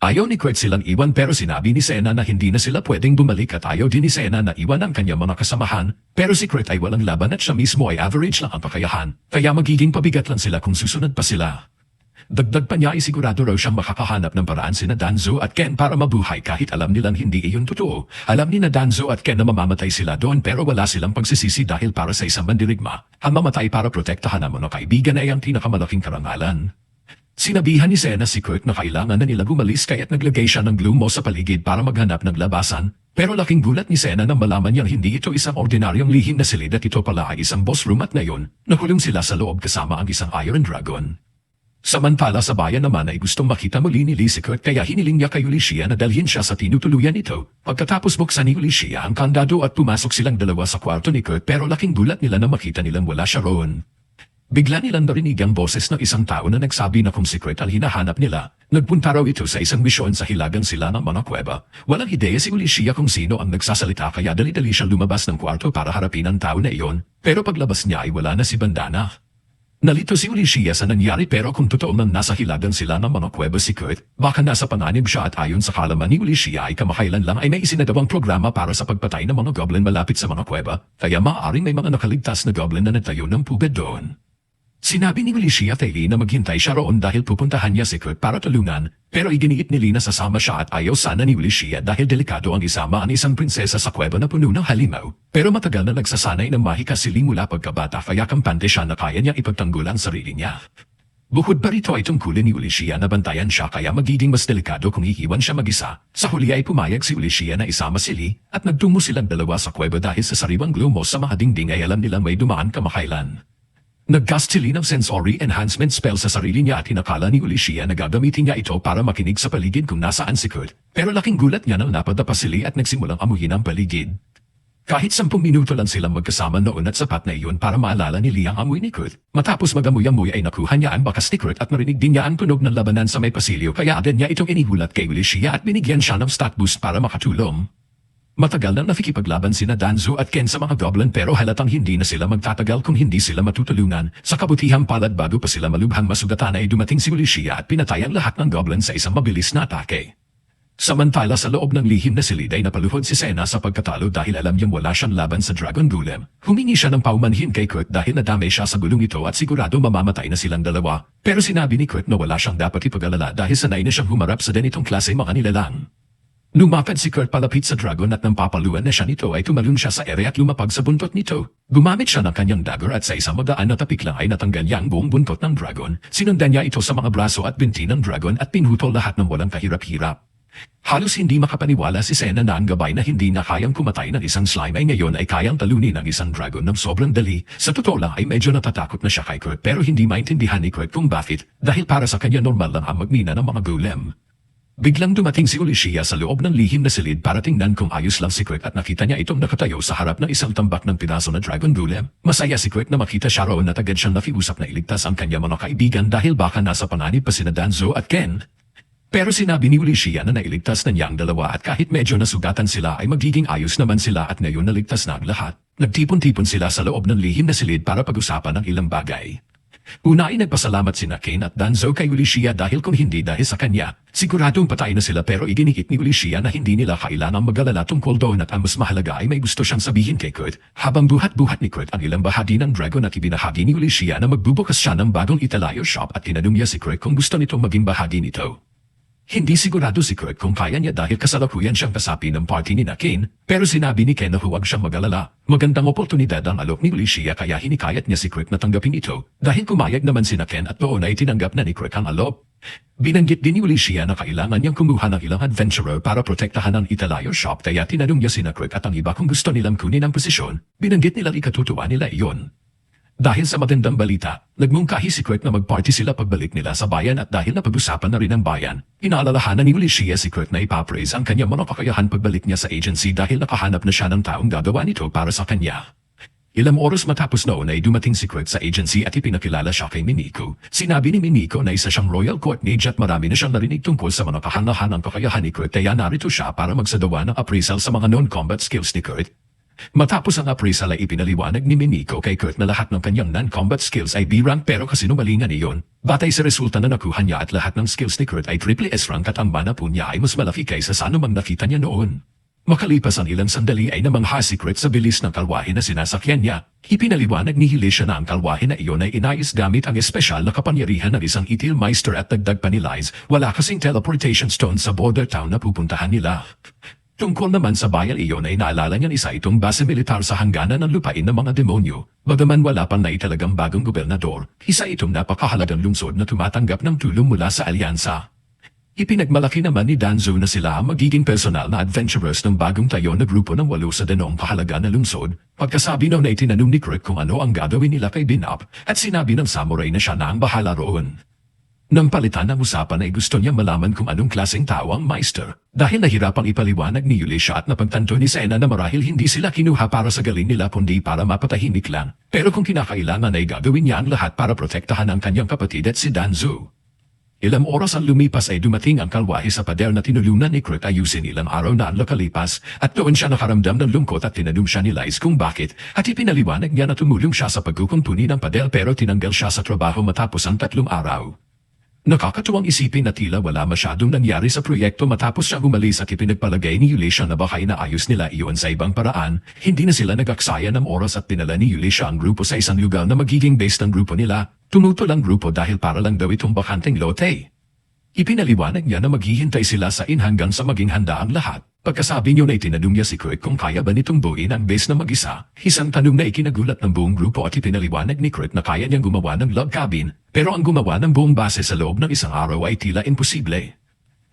Ayaw ni Kurt silang iwan pero sinabi ni Sena na hindi na sila pwedeng bumalik at ayaw din ni Sena na iwan ang kanyang mga kasamahan. Pero si Kurt ay walang laban at siya mismo ay average lang ang kakayahan. Kaya magiging pabigat lang sila kung susunod pa sila. Dagdag pa niya ay sigurado raw siyang makakahanap ng paraan sina Danzo at Ken para mabuhay kahit alam nilang hindi iyon totoo. Alam ni na Danzo at Ken na mamamatay sila doon pero wala silang pagsisisi dahil para sa isang mandirigma, ang mamatay para protektahan ang mga kaibigan ay ang pinakamalaking karangalan. Sinabihan ni Sena si Kurt na kailangan na nila gumalis kaya't naglagay siya ng glue moss sa paligid para maghanap ng labasan. Pero laking gulat ni Sena nang malaman niyang hindi ito isang ordinaryong lihim na silid at ito pala ay isang boss room at ngayon, nakulong sila sa loob kasama ang isang Iron Dragon. Samantala sa bayan naman ay gustong makita muli ni Lee si Kurt kaya hiniling niya kay Ulicia na dalhin siya sa tinutuluyan nito. Pagkatapos buksan ni Ulicia ang kandado at pumasok silang dalawa sa kwarto ni Kurt pero laking gulat nila na makita nilang wala siya roon. Bigla nilang narinig ang boses ng isang tao na nagsabi na kung si Kurt ang hinahanap nila. Nagpunta raw ito sa isang misyon sa hilagang sila ng mga kuweba. Walang ideya si Ulicia kung sino ang nagsasalita kaya dali-dali siyang lumabas ng kwarto para harapin ang tao na iyon. Pero paglabas niya ay wala na si Bandana. Nalito si Ulysses sa nangyari pero kung totoo na nasa hilagan sila ng mga kuweba si Kurt, baka nasa panganib siya at ayon sa kalaman ni Ulysses ay kamakailan lang ay may isinagawang programa para sa pagpatay ng mga goblin malapit sa mga kuweba, kaya maaaring may mga nakaligtas na goblin na nagtayo ng pugad doon. Sinabi ni Ulysses kay Lee na maghintay siya roon dahil pupuntahan niya si Kurt para tulungan, pero iginiit ni Lee na sasama siya at ayaw sana ni Ulysses dahil delikado ang isama ang isang prinsesa sa kuweba na puno ng halimaw. Pero matagal na nagsasanay ng mahika si Lee mula pagkabata kaya kampante siya na kaya niya ipagtanggol ang sarili niya. Bukod pa rito ay tungkulin ni Ulysses na bantayan siya kaya magiging mas delikado kung iiwan siya mag-isa. Sa huli ay pumayag si Ulysses na isama si Lee at nagtungo silang dalawa sa kuweba dahil sa sariwang glumos sa mga dingding ay alam nilang may dumaan kamakailan. Nag-cast si Lee ng sensory enhancement spell sa sarili niya at hinakala ni Ulysses na gagamitin niya ito para makinig sa paligid kung nasaan si Kurt. Pero laking gulat niya nang napadapa si Lee at nagsimulang amuhin ang paligid. Kahit 10 minuto lang silang magkasama noon at sapat na iyon para maalala ni Lee ang amoy ni Kurt. Matapos mag-amoy-amoy ay nakuha niya ang bakas ni Kurt at narinig din niya ang tunog ng labanan sa may pasilyo kaya agad niya itong inihulat kay Ulysses at binigyan siya ng stat boost para makatulong. Matagal na nakikipaglaban sina Danzo at Ken sa mga goblin pero halatang hindi na sila magtatagal kung hindi sila matutulungan. Sa kabutihang palad bago pa sila malubhang masugatan ay dumating si Ulysses at pinatay ang lahat ng goblin sa isang mabilis na atake. Samantala sa loob ng lihim na silid ay napaluhod si Senna sa pagkatalo dahil alam niyang wala siyang laban sa Dragon Golem. Humingi siya ng paumanhin kay Kurt dahil nadamay siya sa gulong ito at sigurado mamamatay na silang dalawa. Pero sinabi ni Kurt na wala siyang dapat ipag-alala dahil sanay na siyang humarap sa ganitong klase mga nilalang. Lumapad si Kurt palapit sa dragon at nang papaluan na siya nito ay tumalon siya sa ere at lumapag sa buntot nito. Gumamit siya ng kanyang dagger at sa isang magaan na tapik lang ay natanggal niya ang buong buntot ng dragon. Sinundan niya ito sa mga braso at binti ng dragon at pinutol lahat ng walang kahirap-hirap. Halos hindi makapaniwala si Senna na ang gabay na hindi na kayang kumatay ng isang slime ay ngayon ay kayang talunin ng isang dragon ng sobrang dali. Sa totoo lang ay medyo natatakot na siya kay Kurt pero hindi maintindihan ni Kurt kung bakit dahil para sa kanya normal lang ang magmina ng mga golem. Biglang dumating si Ulysses sa loob ng lihim na silid para tingnan kung ayos lang si Kurt at nakita niya itong nakatayo sa harap ng isang tambak ng piraso na dragon golem. Masaya si Kurt na makita siya roon at agad siyang nakiusap na iligtas ang kanyang mga kaibigan dahil baka nasa panganib pa sina Danzo at Ken. Pero sinabi ni Ulysses na nailigtas na niya ang dalawa at kahit medyo nasugatan sila ay magiging ayos naman sila at ngayon naligtas na ang lahat. Nagtipon-tipon sila sa loob ng lihim na silid para pag-usapan ng ilang bagay. Una ay nagpasalamat sina Ken at Danzo kay Ulysses dahil kung hindi dahil sa kanya, siguradong patay na sila pero iginihit ni Ulysses na hindi nila kailangang mag-alala tungkol doon at ang mas mahalaga ay may gusto siyang sabihin kay Kurt. Habang buhat-buhat ni Kurt ang ilang bahagi ng dragon at ibinahagi ni Ulysses na magbubukas siya ng bagong Italayo shop at tinanong niya si Kurt kung gusto nitong maging bahagi nito. Hindi sigurado si Kurt kung kaya niya dahil kasalukuyan siyang kasapi ng party ni Ken, pero sinabi ni Ken na huwag siyang mag-alala. Magandang oportunidad ang alok ni Ulysses kaya hinikayat niya si Kurt na tanggapin ito dahil kumayag naman si Ken at doon ay tinanggap na ni Kurt ang alok. Binanggit din ni Ulysses na kailangan niyang kumuha ng ilang adventurer para protektahan ang Italayo shop kaya tinanong niya si Kurt at ang iba kung gusto nilang kunin ang posisyon. Binanggit nila ikatutuwa nila iyon. Dahil sa magandang balita, nagmungkahi si Kurt na magparty sila pagbalik nila sa bayan at dahil napag-usapan na rin ang bayan, inaalalahanan ni Ulysses si Kurt na ipapraise ang kanyang mga kakayahan pagbalik niya sa agency dahil nakahanap na siya ng taong gagawa nito para sa kanya. Ilang oras matapos noon ay dumating si Kurt sa agency at ipinakilala siya kay Miniko. Sinabi ni Miniko na isa siyang royal court mage at marami na siyang narinig tungkol sa mga kahangahanang kakayahan ni Kurt kaya narito siya para magsagawa ng appraisal sa mga non-combat skills ni Kurt. Matapos ang appraisal ay ipinaliwanag ni Miniko kay Kurt na lahat ng kanyang non-combat skills ay B-rank pero kasinungalingan iyon. Batay sa resulta na nakuha niya at lahat ng skills ni Kurt ay triple S-rank at ang mana po niya ay mas malaki kaysa sa anumang nakita niya noon. Makalipas ang ilang sandali ay namangha si Kurt sa bilis ng kalwahe na sinasakyan niya. Ipinaliwanag ni Hilisha na ang kalwahe na iyon ay inayos gamit ang espesyal na kapangyarihan ng isang Itil Meister at dagdag pa ni Lies, wala kasing teleportation stone sa border town na pupuntahan nila. Tungkol naman sa bayan iyon ay naalala niya isa itong base militar sa hangganan ng lupain ng mga demonyo. Bagaman wala pang naitalagang bagong gobernador, isa itong napakahalagang lungsod na tumatanggap ng tulong mula sa alyansa. Ipinagmalaki naman ni Danzo na sila ang magiging personal na adventurers ng bagong tayo na grupo ng 8 sa denong kahalaga na lungsod. Pagkasabi noon ay tinanong ni Kurt kung ano ang gagawin nila kay Binap at sinabi ng samurai na siya na ang bahala roon. Nang palitan ng usapan ay gusto niya malaman kung anong klaseng tao ang Meister. Dahil nahirapang ipaliwanag ni Ulysses at napagtanto ni Senna na marahil hindi sila kinuha para sa galing nila kundi para mapatahimik lang. Pero kung kinakailangan ay gagawin niya ang lahat para protektahan ang kanyang kapatid at si Danzo. Ilang oras ang lumipas ay dumating ang kalwahe sa pader na tinulunan ni Kurt ayusin ilang araw na ang nakalipas at doon siya nakaramdam ng lungkot at tinanong siya ni Lies kung bakit at ipinaliwanag niya na tumulong siya sa pagkukumpuni ng pader pero tinanggal siya sa trabaho matapos ang 3 araw. Nakakatuwang isipin na tila wala masyadong nangyari sa proyekto matapos siya umalis at ipinagpalagay ni Yulisha na baka inaayos nila iyon sa ibang paraan, hindi na sila nag-aksaya ng oras at pinala ni Yulisha ang grupo sa isang lugar na magiging base ng grupo nila, tumutol ang grupo dahil para lang daw itong bakanteng lote. Ipinaliwanag niya na maghihintay sila sa hanggang sa maging handa ang lahat. Pagkasabi niyo na itinanong niya si Kurt kung kaya ba nitong buuin ang base na mag-isa, isang tanong na ikinagulat ng buong grupo at ipinaliwanag ni Kurt na kaya niyang gumawa ng log cabin, pero ang gumawa ng buong base sa loob ng isang araw ay tila imposible.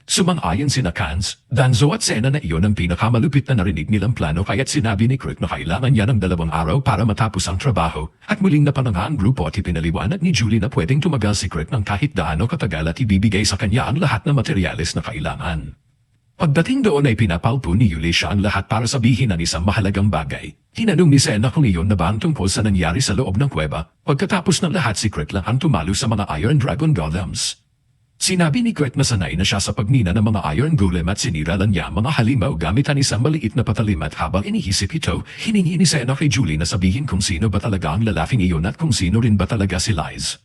Sumang-ayon sina Kans, Danzo at Sena na iyon ang pinakamalupit na narinig nilang plano kaya't sinabi ni Kurt na kailangan niya ng 2 araw para matapos ang trabaho at muling napanangha ang grupo at ipinaliwanag ni Julie na pwedeng tumagal si Kurt ng kahit gaano katagal at ibibigay sa kanya ang lahat ng materyales na kailangan. Pagdating doon ay pinapalpo ni Yulisha ang lahat para sabihin ang isang mahalagang bagay. Tinanong ni Sena kung iyon na ba ang tungkol sa nangyari sa loob ng kuweba. Pagkatapos ng lahat si Kurt lang ang tumalo sa mga Iron Dragon Golems. Sinabi ni Kurt na sanay na siya sa pagnina ng mga Iron Golem at sinira lang niya mga halimaw gamit ang isang maliit na patalim at habang inihisip ito, hiningi ni Sena kay Julie na sabihin kung sino ba talaga ang lalaking iyon at kung sino rin ba talaga si Lies.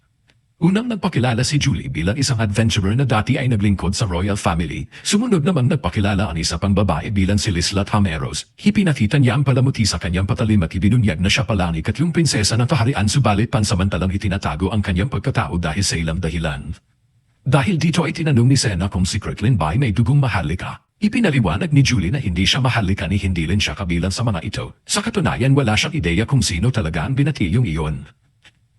Unang nagpakilala si Julie bilang isang adventurer na dati ay naglingkod sa royal family. Sumunod namang nagpakilala ang isa pang babae bilang si Lislat Hameros. Ipinakita niya ang palamuti sa kanyang patalim at ibinunyag na siya pala ang ikatlong prinsesa ng kaharian subalit pansamantalang itinatago ang kanyang pagkatao dahil sa ilang dahilan. Dahil dito ay tinanong ni Sena kung si Kirklin ba ay may dugong maharlika. Ipinaliwanag ni Julie na hindi siya maharlika ni hindi rin siya kabilang sa mga ito. Sa katunayan wala siyang ideya kung sino talaga ang binatiyong iyon.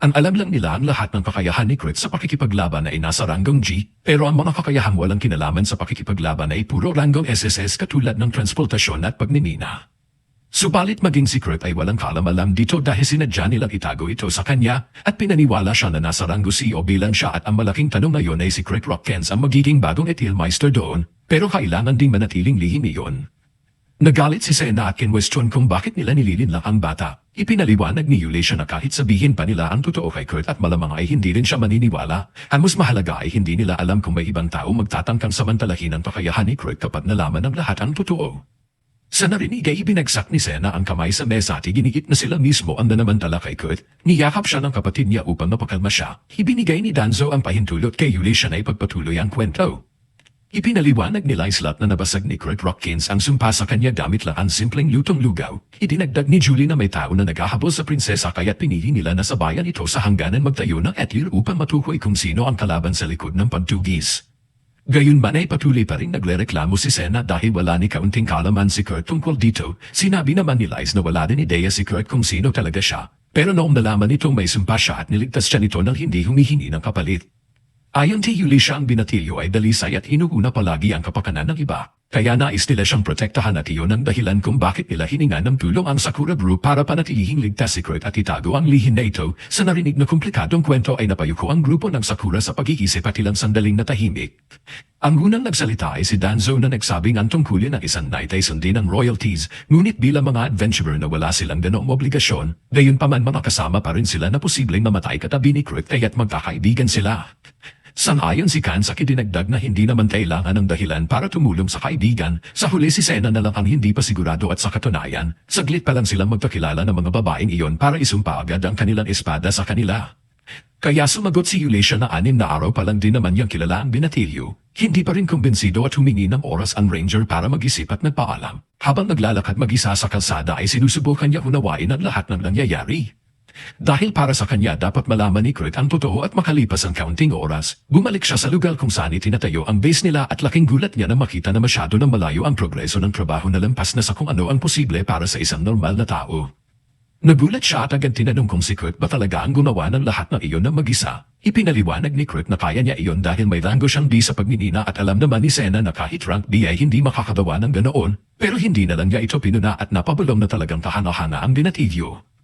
Ang alam lang nila ang lahat ng kakayahan ni Kurt sa pakikipaglaban ay nasa ranggong G, pero ang mga kakayahang walang kinalaman sa pakikipaglaban ay puro ranggong SSS katulad ng transportasyon at pagninina. Subalit maging si Kurt ay walang kaalam-alam dito dahil sinadya nilang itago ito sa kanya at pinaniwala siya na nasa ranggo CEO bilang siya at ang malaking tanong ngayon ay si Kurt Rockens ang magiging bagong Etilmeister doon, pero kailangan ding manatiling lihim iyon. Nagalit si Sena at kinwestiyon kung bakit nila nililin lang ang bata. Ipinaliwanag ni Yulisha na kahit sabihin pa nila ang totoo kay Kurt at malamang ay hindi rin siya maniniwala, ang mas mahalaga ay hindi nila alam kung may ibang tao magtatangkang samantalahin ang kakayahan ni Kurt kapag nalaman ng lahat ang totoo. Sa narinig ay ibinagsak ni Sena ang kamay sa mesa at iginigit na sila mismo ang nanamantala kay Kurt. Niyakap siya ng kapatid niya upang mapakalma siya. Ibinigay ni Danzo ang pahintulot kay Yulisha na ipagpatuloy ang kwento. Ipinaliwanag ni Lieslat na nabasag ni Kurt Rockins ang sumpa sa kanya gamit lang ang simpleng lutong lugaw. Idinagdag ni Julie na may tao na naghahabol sa prinsesa kaya't pinili nila na sabayan ito sa hangganan magtayo ng Etil upang matukoy kung sino ang kalaban sa likod ng pagtugis. Gayunman ay patuloy pa rin naglereklamo si Sena dahil wala ni kaunting kalaman si Kurt tungkol dito. Sinabi naman ni Lies na wala din ideya si Kurt kung sino talaga siya. Pero noong nalaman nitong may sumpa siya at niligtas siya nito nang hindi humihingi ng kapalit. Ayon kay Yulisha ang binatilyo ay dalisay at inuuna palagi ang kapakanan ng iba. Kaya nais nila siyang protektahan at iyon ang dahilan kung bakit nila hininga ng tulong ang Sakura Group para panatilihing ligtas si Kurt at itago ang lihim na ito. Sa narinig na komplikadong kwento ay napayuko ang grupo ng Sakura sa pag-iisip at ilang sandaling natahimik. Ang unang nagsalita ay si Danzo na nagsabing ang tungkulin ng isang night ay sundin ang royalties, ngunit bilang mga adventurer na wala silang ganoong obligasyon, gayunpaman mga kasama pa rin sila na posibleng mamatay katabi ni Kurt kaya't magkakaibigan sila. Sang-ayon si Kans at idinagdag na hindi naman kailangan ng dahilan para tumulong sa kaibigan. Sa huli si Sena na lang ang hindi pa sigurado at sa katunayan, saglit pa lang silang magkakilala ng mga babaeng iyon para isumpa agad ang kanilang espada sa kanila. Kaya sumagot si Yulisha na 6 na araw pa lang din naman niyang kilala ang binatilyo. Hindi pa rin kumbensido at humingi ng oras ang ranger para mag-isip at nagpaalam. Habang naglalakad mag-isa sa kalsada ay sinusubukan niya unawain ang lahat ng nangyayari. Dahil para sa kanya dapat malaman ni Kurt ang totoo at makalipas ang kaunting oras, bumalik siya sa lugar kung saan itinatayo ang base nila at laking gulat niya na makita na masyado ng malayo ang progreso ng trabaho na lampas na sa kung ano ang posible para sa isang normal na tao. Nagulat siya at agad tinanong kung si Kurt ba talaga ang gumawa ng lahat ng iyon ng mag-isa. Ipinaliwanag ni Kurt na kaya niya iyon dahil may ranggo siyang D sa pagninina at alam naman ni Sena na kahit rank D ay hindi makakagawa ng ganoon, pero hindi na lang niya ito pinuna at napabulong na talagang kahana-hana ang binatilyo.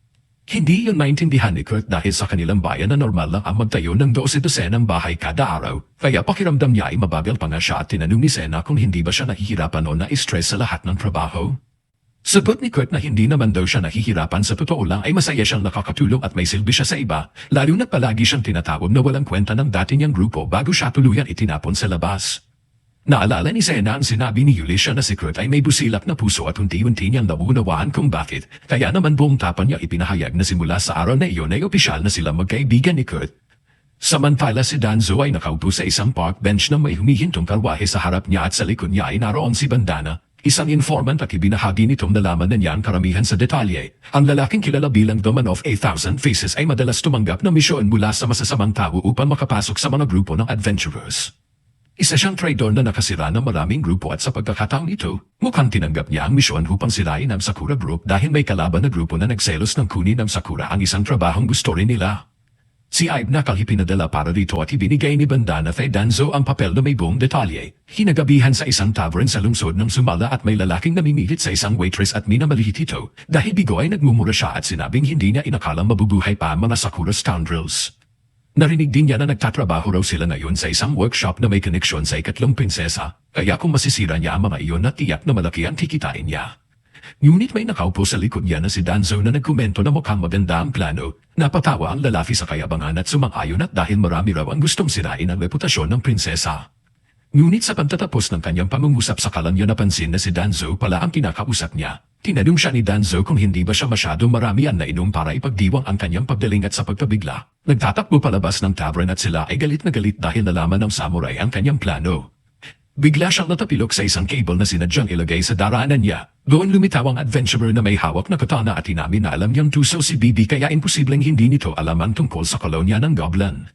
Hindi yun maintindihan ni Kurt dahil sa kanilang bayan na normal lang ang magtayo ng 12 dosenang bahay kada araw, kaya pakiramdam niya ay mabagal pa nga siya at tinanong ni Sena kung hindi ba siya nahihirapan o na-stress sa lahat ng trabaho. Sagot ni Kurt na hindi naman daw siya nahihirapan, sa totoo lang ay masaya siyang nakakatulong at may silbi siya sa iba, lalo na palagi siyang tinatawag na walang kwenta ng dati niyang grupo bago siya tuluyan itinapon sa labas. Naalala ni Sena ang sinabi ni Yulisha na si Kurt ay may busilak na puso at unti-unti niyang nauunawaan kung bakit, kaya naman buong tapan niya ipinahayag na simula sa araw na iyon ay opisyal na sila magkaibigan ni Kurt. Samantala si Danzo ay nakaupo sa isang park bench na may humihintong karwahe sa harap niya at sa likod niya ay naroon si Bandana. Isang informant at ibinahagi nitong nalaman na niya ang karamihan sa detalye. Ang lalaking kilala bilang The Man of 8,000 Faces ay madalas tumanggap ng misyon mula sa masasamang tao upang makapasok sa mga grupo ng adventurers. Isa siyang traidor na nakasira ng maraming grupo at sa pagkakataon ito, mukhang tinanggap niya ang misyon upang sirain ang Sakura Group dahil may kalaban na grupo na nagselos ng kunin ng Sakura ang isang trabahong gusto rin nila. Si Aib na pinadala para dito at ibinigay ni Bandana kay Danzo ang papel na may buong detalye. Hinagabihan sa isang tavern sa lungsod ng Sumala at may lalaking namimilit sa isang waitress at minamaliit ito. Dahil bigo ay nagmumura siya at sinabing hindi niya inakalang mabubuhay pa ang mga Sakura scoundrels. Narinig din niya na nagtatrabaho raw sila ngayon sa isang workshop na may koneksyon sa ikatlong prinsesa, kaya kung masisira niya ang mga iyon na tiyak na malaki ang kikitain niya. Ngunit may nakaupo sa likod niya na si Danzo na nagkomento na mukhang maganda ang plano. Napatawa ang lalaki sa kayabangan at sumang-ayon at dahil marami raw ang gustong sirain ang reputasyon ng prinsesa. Ngunit sa pagtatapos ng kanyang pangungusap sa kalan niya napansin na si Danzo pala ang kinakausap niya. Tinanong siya ni Danzo kung hindi ba siya masyadong marami ang nainom para ipagdiwang ang kanyang pagdaling at sa pagkabigla. Nagtatakbo palabas ng tavern at sila ay galit na galit dahil nalaman ng samurai ang kanyang plano. Bigla siyang natapilok sa isang cable na sinadyang ilagay sa daraanan niya. Doon lumitaw ang adventurer na may hawak na katana at inamin na alam niyang tuso si Bibi kaya imposibleng hindi nito alam ang tungkol sa kolonya ng Goblin.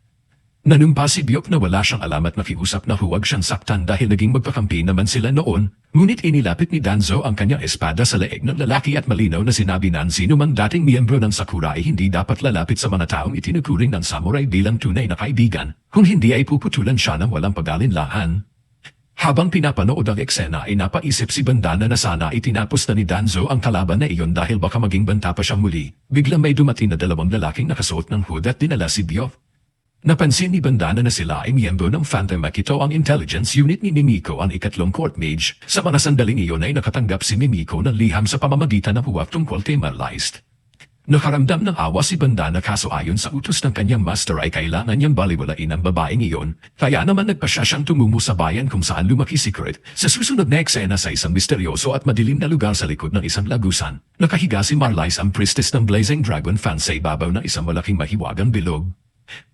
Nanumpa si Byok na wala siyang alam at nakiusap na huwag siyang saktan dahil naging magkakampi naman sila noon, ngunit inilapit ni Danzo ang kanyang espada sa leeg ng lalaki at malinaw na sinabi na sino mang dating miyembro ng Sakura ay hindi dapat lalapit sa mga taong itinuturing ng samurai bilang tunay na kaibigan, kung hindi ay puputulan siya ng walang pag-alinlangan. Habang pinapanood ang eksena ay napaisip si Bandana na sana itinapos na ni Danzo ang kalaban na iyon dahil baka maging banta pa siyang muli. Biglang may dumating na dalawang lalaking nakasuot ng hood at dinala si Byok. Napansin ni Bandana na sila ay miyembro ng Phantom Makito, ang intelligence unit ni Mimiko, ang ikatlong court mage. Sa mga sandaling iyon ay nakatanggap si Mimiko ng liham sa pamamagitan ng huwag tungkol kay Marliest. Nakaramdam ng awa si Bandana kaso ayon sa utos ng kanyang master ay kailangan niyang baliwalain ang babaeng iyon, kaya naman nagpasya siyang tumungo sa bayan kung saan lumaki si Kurt. Sa susunod na eksena sa isang misteryoso at madilim na lugar sa likod ng isang lagusan, nakahiga si Marlies, ang priestess ng Blazing Dragon fan, sa ibabaw ng isang malaking mahiwagang bilog.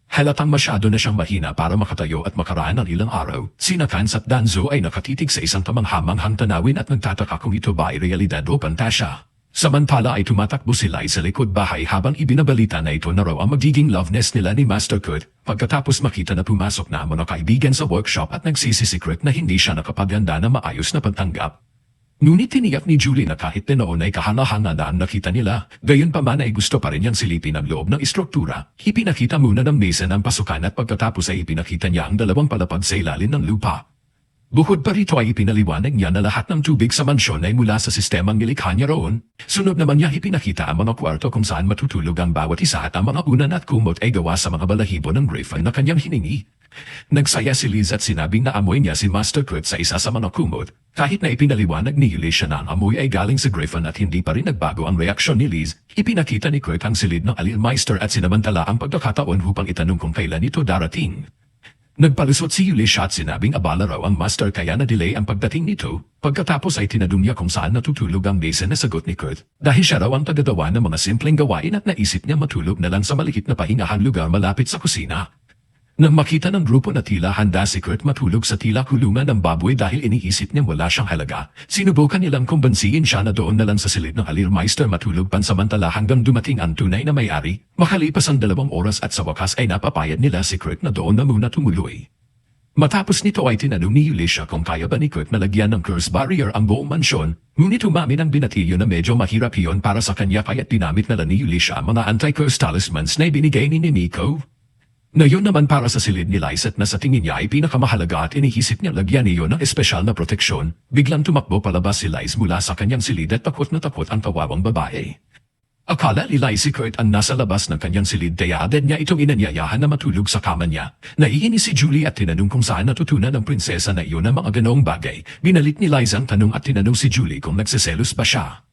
Halatang masyado na siyang mahina para makatayo at makaraan ng ilang araw. Sina Kans at Danzo ay nakatitig sa isang kamanghamanghang tanawin at nagtataka kung ito ba ay realidad o pantasya. Samantala ay tumatakbo sila sa likod bahay habang ibinabalita na ito na raw ang magiging love nest nila ni Master Kurt. Pagkatapos makita na pumasok na ang mga kaibigan sa workshop at nagsisi-secret na hindi siya nakapaganda na maayos na pagtanggap. Ngunit tiniyak ni Julie na kahit na noon ay kahanga-hanga na ang nakita nila, gayunpaman ay gusto pa rin niyang silipin ang loob ng istruktura. Ipinakita muna ng Mason ang pasukan at pagkatapos ay ipinakita niya ang dalawang palapag sa ilalim ng lupa. Bukod pa rito ay ipinaliwanag niya na lahat ng tubig sa mansyon ay mula sa sistemang nilikha niya roon. Sunod naman niya ipinakita ang mga kwarto kung saan matutulog ang bawat isa at ang mga unan at kumot ay gawa sa mga balahibo ng Griffin na kanyang hiningi. Nagsaya si Liz at sinabing na amoy niya si Master Kurt sa isa sa mga kumot. Kahit na ipinaliwanag ni Yulisha na ang amoy ay galing sa Griffin at hindi pa rin nagbago ang reaksyon ni Liz, ipinakita ni Kurt ang silid ng Alilmeister at sinamantala ang pagkakataon upang itanong kung kailan ito darating. Nagpalusot si Yulisha at sinabing abala raw ang master kaya na-delay ang pagdating nito. Pagkatapos ay tinanong niya kung saan natutulog ang Mason na sagot ni Kurt. Dahil siya raw ang tagagawa ng mga simpleng gawain at naisip niya matulog na lang sa maliit na pahingahang lugar malapit sa kusina. Nang makita ng grupo na tila handa si Kurt matulog sa tila kulungan ng baboy dahil iniisip niya wala siyang halaga, sinubukan nilang kumbansiin siya na doon na lang sa silid ng Alilmeister matulog pansamantala hanggang dumating ang tunay na may-ari. Makalipas ang 2 oras at sa wakas ay napapayad nila si Kurt na doon na muna tumuloy. Matapos nito ay tinanong ni Yulisha kung kaya ba ni Kurt na lagyan ng curse barrier ang buong mansyon, ngunit umamin ang binatilyo na medyo mahirap iyon para sa kanya kaya't dinamit nila ni Yulisha ang mga anti-curse talismans na ibinigay ni Mimiko. Ngayon naman para sa silid ni Lysette na sa tingin niya ay pinakamahalaga at iniisip niya lagyan niyo ng espesyal na proteksyon, biglang tumakbo palabas si Liz mula sa kanyang silid at takot na takot ang kawawang babae. Akala ni Liz si Kurt ang nasa labas ng kanyang silid kaya agad niya itong inanyayahan na matulog sa kama niya. Naiinis si Julie at tinanong kung saan natutunan ng prinsesa na iyon ang mga ganoong bagay. Binalit ni Liz ang tanong at tinanong si Julie kung nagsiselos ba siya.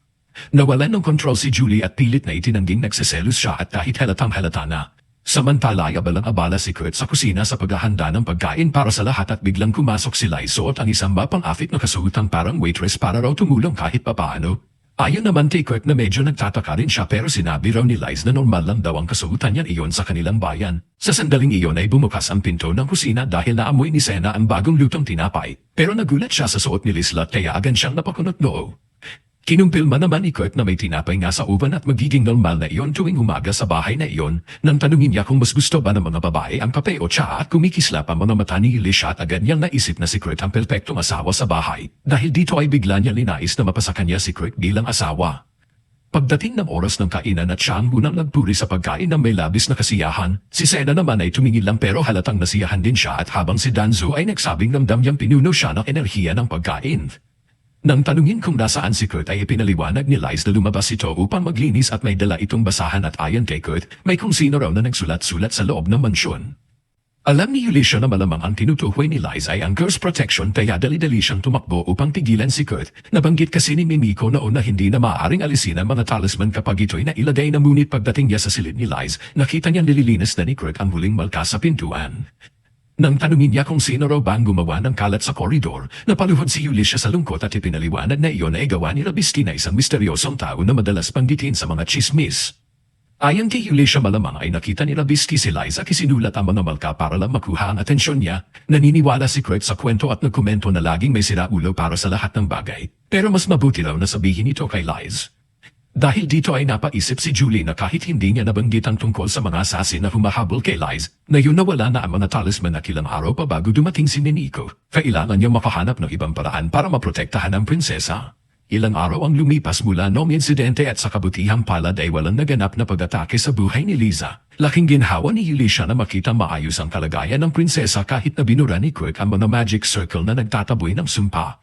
Nawalan ng kontrol si Julie at pilit na itinangging nagsiselos siya at kahit halatang halata na. Samantala ay abalang-abala si Kurt sa kusina sa paghahanda ng pagkain para sa lahat at biglang pumasok si Liz suot ang isang mapang-afit na kasuotang parang waitress para raw tumulong kahit papaano. Ayon naman kay Kurt na medyo nagtataka rin siya pero sinabi raw ni Liz na normal lang daw ang kasuotan niya iyon sa kanilang bayan. Sa sandaling iyon ay bumukas ang pinto ng kusina dahil naamoy ni Sena ang bagong lutong tinapay. Pero nagulat siya sa suot ni Lizla kaya agad siyang napakunot noo. Kinumpilma naman ni Kurt na may tinapay nga sa oven at magiging normal na iyon tuwing umaga sa bahay na iyon nang tanungin niya kung mas gusto ba ng mga babae ang kape o tsa at kumikislap ang mga mata ni Elisha at agad niyang naisip na si Kurt ang perpektong asawa sa bahay. Dahil dito ay bigla niya linais na mapasa kanya si Kurt bilang asawa. Pagdating ng oras ng kainan at siya ang unang nagpuri sa pagkain ng may labis na kasiyahan, si Sena naman ay tumingin lang pero halatang nasiyahan din siya at habang si Danzo ay nagsabing ramdam niyang pinuno siya ng enerhiya ng pagkain. Nang tanungin kung nasaan si Kurt ay ipinaliwanag ni Liz na lumabas ito upang maglinis at may dala itong basahan at ayon kay Kurt, may kung sino raw na nagsulat-sulat sa loob ng mansyon. Alam ni Elisha na malamang ang tinutukoy ni Liz ay ang curse protection kaya dali-dali siyang tumakbo upang tigilan si Kurt. Nabanggit kasi ni Mimiko noon na hindi na maaaring alisin ang mga talisman kapag ito'y nailagay na ngunit pagdating niya sa silid ni Liz, nakita niyang nililinis na ni Kurt ang huling malka sa pintuan. Nang tanungin niya kung sino raw ba ang gumawa ng kalat sa koridor, napaluhod si Elisha sa lungkot at ipinaliwanag na iyon ay gawa ni Rabisky na isang misteryosong tao na madalas panggitin sa mga chismis. Ayon kay Elisha malamang ay nakita ni Rabisky si Liza kisinulat ang mga malka para lang makuha ang atensyon niya. Naniniwala si Kurt sa kwento at nagkomento na laging may siraulo para sa lahat ng bagay. Pero mas mabuti raw na sabihin ito kay Liz. Dahil dito ay napaisip si Julie na kahit hindi niya nabanggit ang tungkol sa mga assassin na humahabol kay Liz, na yun nawala na ang mga talisman na kilang araw pa bago dumating si Neniko. Kailangan niya makahanap ng ibang paraan para maprotektahan ang prinsesa. Ilang araw ang lumipas mula noong insidente at sa kabutihang palad ay walang naganap na pag-atake sa buhay ni Liza. Laking ginhawa ni Elisha na makita maayos ang kalagayan ng prinsesa kahit na binura ni Kurt ang mga magic circle na nagtataboy ng sumpa.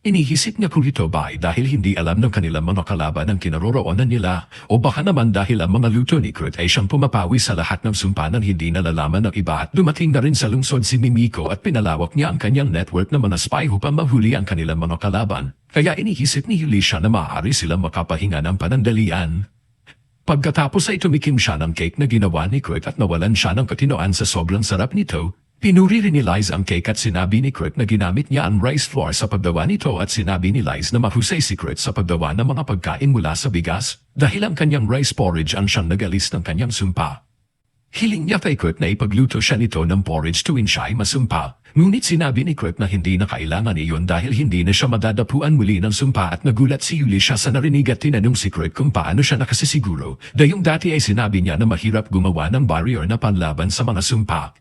Inihisip niya kung ito ba ay dahil hindi alam ng kanilang mga kalaban ang kinaroroonan nila o baka naman dahil ang mga luto ni Kurt ay siyang pumapawi sa lahat ng sumpa nang hindi nalalaman ng iba at dumating na rin sa lungsod si Mimiko at pinalawak niya ang kanyang network ng mga spy upang mahuli ang kanilang mga kalaban. Kaya inihisip ni Elisha na maaari silang makapahinga ng panandalian. Pagkatapos ay tumikim siya ng cake na ginawa ni Kurt at nawalan siya ng katinoan sa sobrang sarap nito. Pinuri rin ni Liz ang cake at sinabi ni Kurt na ginamit niya ang rice flour sa paggawa nito at sinabi ni Liz na mahusay si Kurt sa paggawa ng mga pagkain mula sa bigas dahil ang kanyang rice porridge ang siyang nagalis ng kanyang sumpa. Hiling niya kay Kurt na ipagluto siya nito ng porridge tuwing siya ay masumpa. Ngunit sinabi ni Kurt na hindi na kailangan iyon dahil hindi na siya madadapuan muli ng sumpa at nagulat si Elisha sa narinig at tinanong si Kurt kung paano siya nakasisiguro. Dayong dati ay sinabi niya na mahirap gumawa ng barrier na panlaban sa mga sumpa.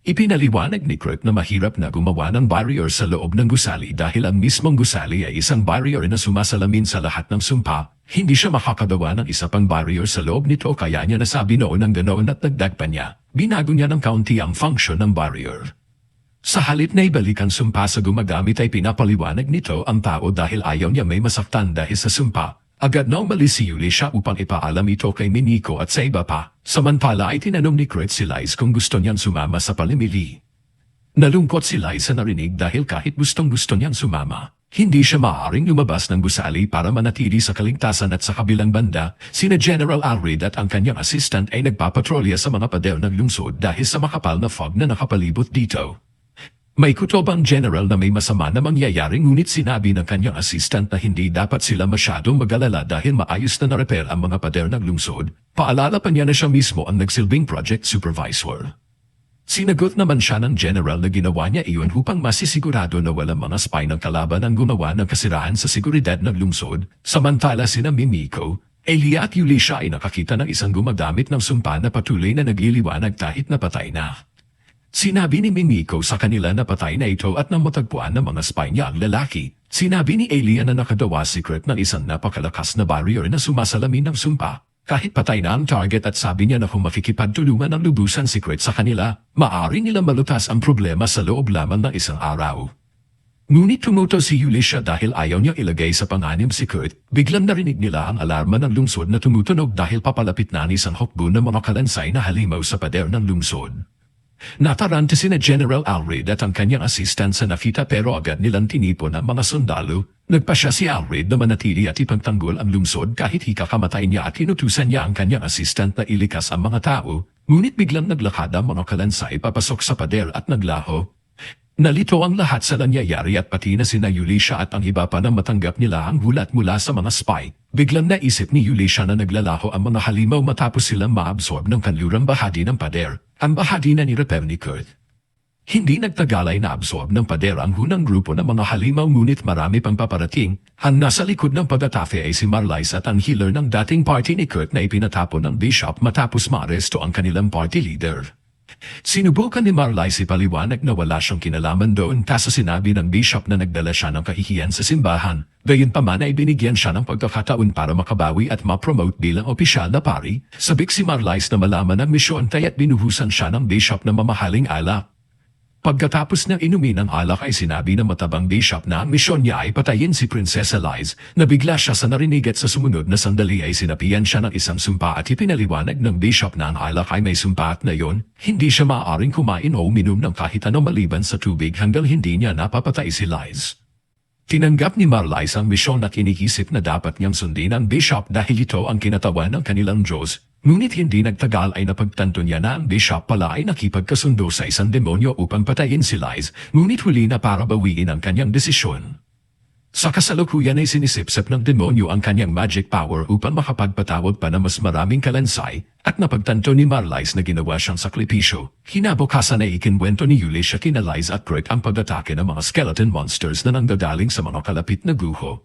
Ipinaliwanag ni Kurt na mahirap na gumawa ng barrier sa loob ng gusali dahil ang mismong gusali ay isang barrier na sumasalamin sa lahat ng sumpa. Hindi siya makakagawa ng isa pang barrier sa loob nito kaya niya nasabi noon ang ganoon at dagdag pa niya. Binago niya ng kaunti ang function ng barrier. Sa halip na ibalik ang sumpa sa gumagamit ay pinapaliwanag nito ang tao dahil ayaw niya may masaktan dahil sa sumpa. Agad na umalis si Elisha upang ipaalam ito kay Miniko at sa iba pa. Samantala ay tinanong ni Kurt si Liz kung gusto niyang sumama sa palimili. Nalungkot si Liz sa narinig dahil kahit gustong-gusto niyang sumama, hindi siya maaaring lumabas ng gusali para manatili sa kaligtasan at sa kabilang banda, sina General Alred at ang kanyang assistant ay nagpapatrolya sa mga pader ng lungsod dahil sa makapal na fog na nakapalibot dito. May kutobang general na may masama na mangyayari ngunit sinabi ng kanyang assistant na hindi dapat sila masyadong mag-alala dahil maayos na na-repair ang mga pader ng lungsod. Paalala pa niya na siya mismo ang nagsilbing project supervisor. Sinagot naman siya ng general na ginawa niya iyon upang masisigurado na walang mga spy ng kalaban ang gumawa ng kasirahan sa seguridad ng lungsod. Samantala sina Mimiko, Elia at Elisha ay nakakita ng isang gumagamit ng sumpa na patuloy na nagliliwanag kahit napatay na. Sinabi ni Mimiko sa kanila na patay na ito at nang matagpuan ng mga spy niya ang lalaki. Sinabi ni Elia na nakadawa si Kurt ng isang napakalakas na barrier na sumasalamin ng sumpa. Kahit patay na ang target at sabi niya na kung makikipagtulungan ng lubusan si Kurt sa kanila, maaari nilang malutas ang problema sa loob lamang ng isang araw. Ngunit tumuto si Elisha dahil ayaw niya ilagay sa panganib si Kurt. Biglang narinig nila ang alarma ng lungsod na tumutunog dahil papalapit na ni isang hukbo ng mga kalansay na halimaw sa pader ng lungsod. Natarante sina General Alred at ang kanyang assistant sa nakita pero agad nilang tinipon ang mga sundalo. Nagpasya si Alred na manatili at ipagtanggol ang lungsod kahit hikakamatay niya at inutusan niya ang kanyang assistant na ilikas ang mga tao. Ngunit biglang naglakad ang mga kalansay papasok sa pader at naglaho. Nalito ang lahat sa nangyayari at pati na sina Yulisha at ang iba pa na matanggap nila ang hulat mula sa mga spy. Biglang naisip ni Yulisha na naglalaho ang mga halimaw matapos silang maabsorb ng kanlurang bahagi ng pader, ang bahagi na ni-repair ni Kurt. Hindi nagtagal ay naabsorb ng pader ang hunang grupo ng mga halimaw ngunit marami pang paparating. Ang nasa likod ng pag-atafe ay si Marlies at ang healer ng dating party ni Kurt na ipinatapon ng bishop matapos maaresto ang kanilang party leader. Sinubukan ni Marlies ipaliwanag na wala siyang kinalaman doon kaso sinabi ng bishop na nagdala siya ng kahihiyan sa simbahan. Gayunpaman ay binigyan siya ng pagkakataon para makabawi at ma-promote bilang opisyal na pari. Sabik si Marlies na malaman ang misyon kaya't binuhusan siya ng bishop na mamahaling alak. Pagkatapos ng inumin ng alak ay sinabi ng matabang bishop na ang misyon niya ay patayin si Princess Lies. Nabigla siya sa narinig at sa sumunod na sandali ay sinapian siya ng isang sumpa at ipinaliwanag ng bishop na ang alak ay may sumpa at na yon, hindi siya maaaring kumain o uminom ng kahit ano maliban sa tubig hanggang hindi niya napapatay si Lies. Tinanggap ni Marlies ang misyon at iniisip na dapat niyang sundin ang bishop dahil ito ang kinatawan ng kanilang Diyos. Ngunit hindi nagtagal ay napagtanto niya na ang bishop pala ay nakipagkasundo sa isang demonyo upang patayin si Lies, ngunit huli na para bawiin ang kanyang desisyon. Sa kasalukuyan ay sinisipsip ng demonyo ang kanyang magic power upang makapagpatawag pa na mas maraming kalansay at napagtanto ni Marlies na ginawa siyang sakripisyo. Kinabukasan ay ikinwento ni Yulisha kina Lies at Kurt ang pag-atake ng mga skeleton monsters na nanggagaling sa mga kalapit na guho.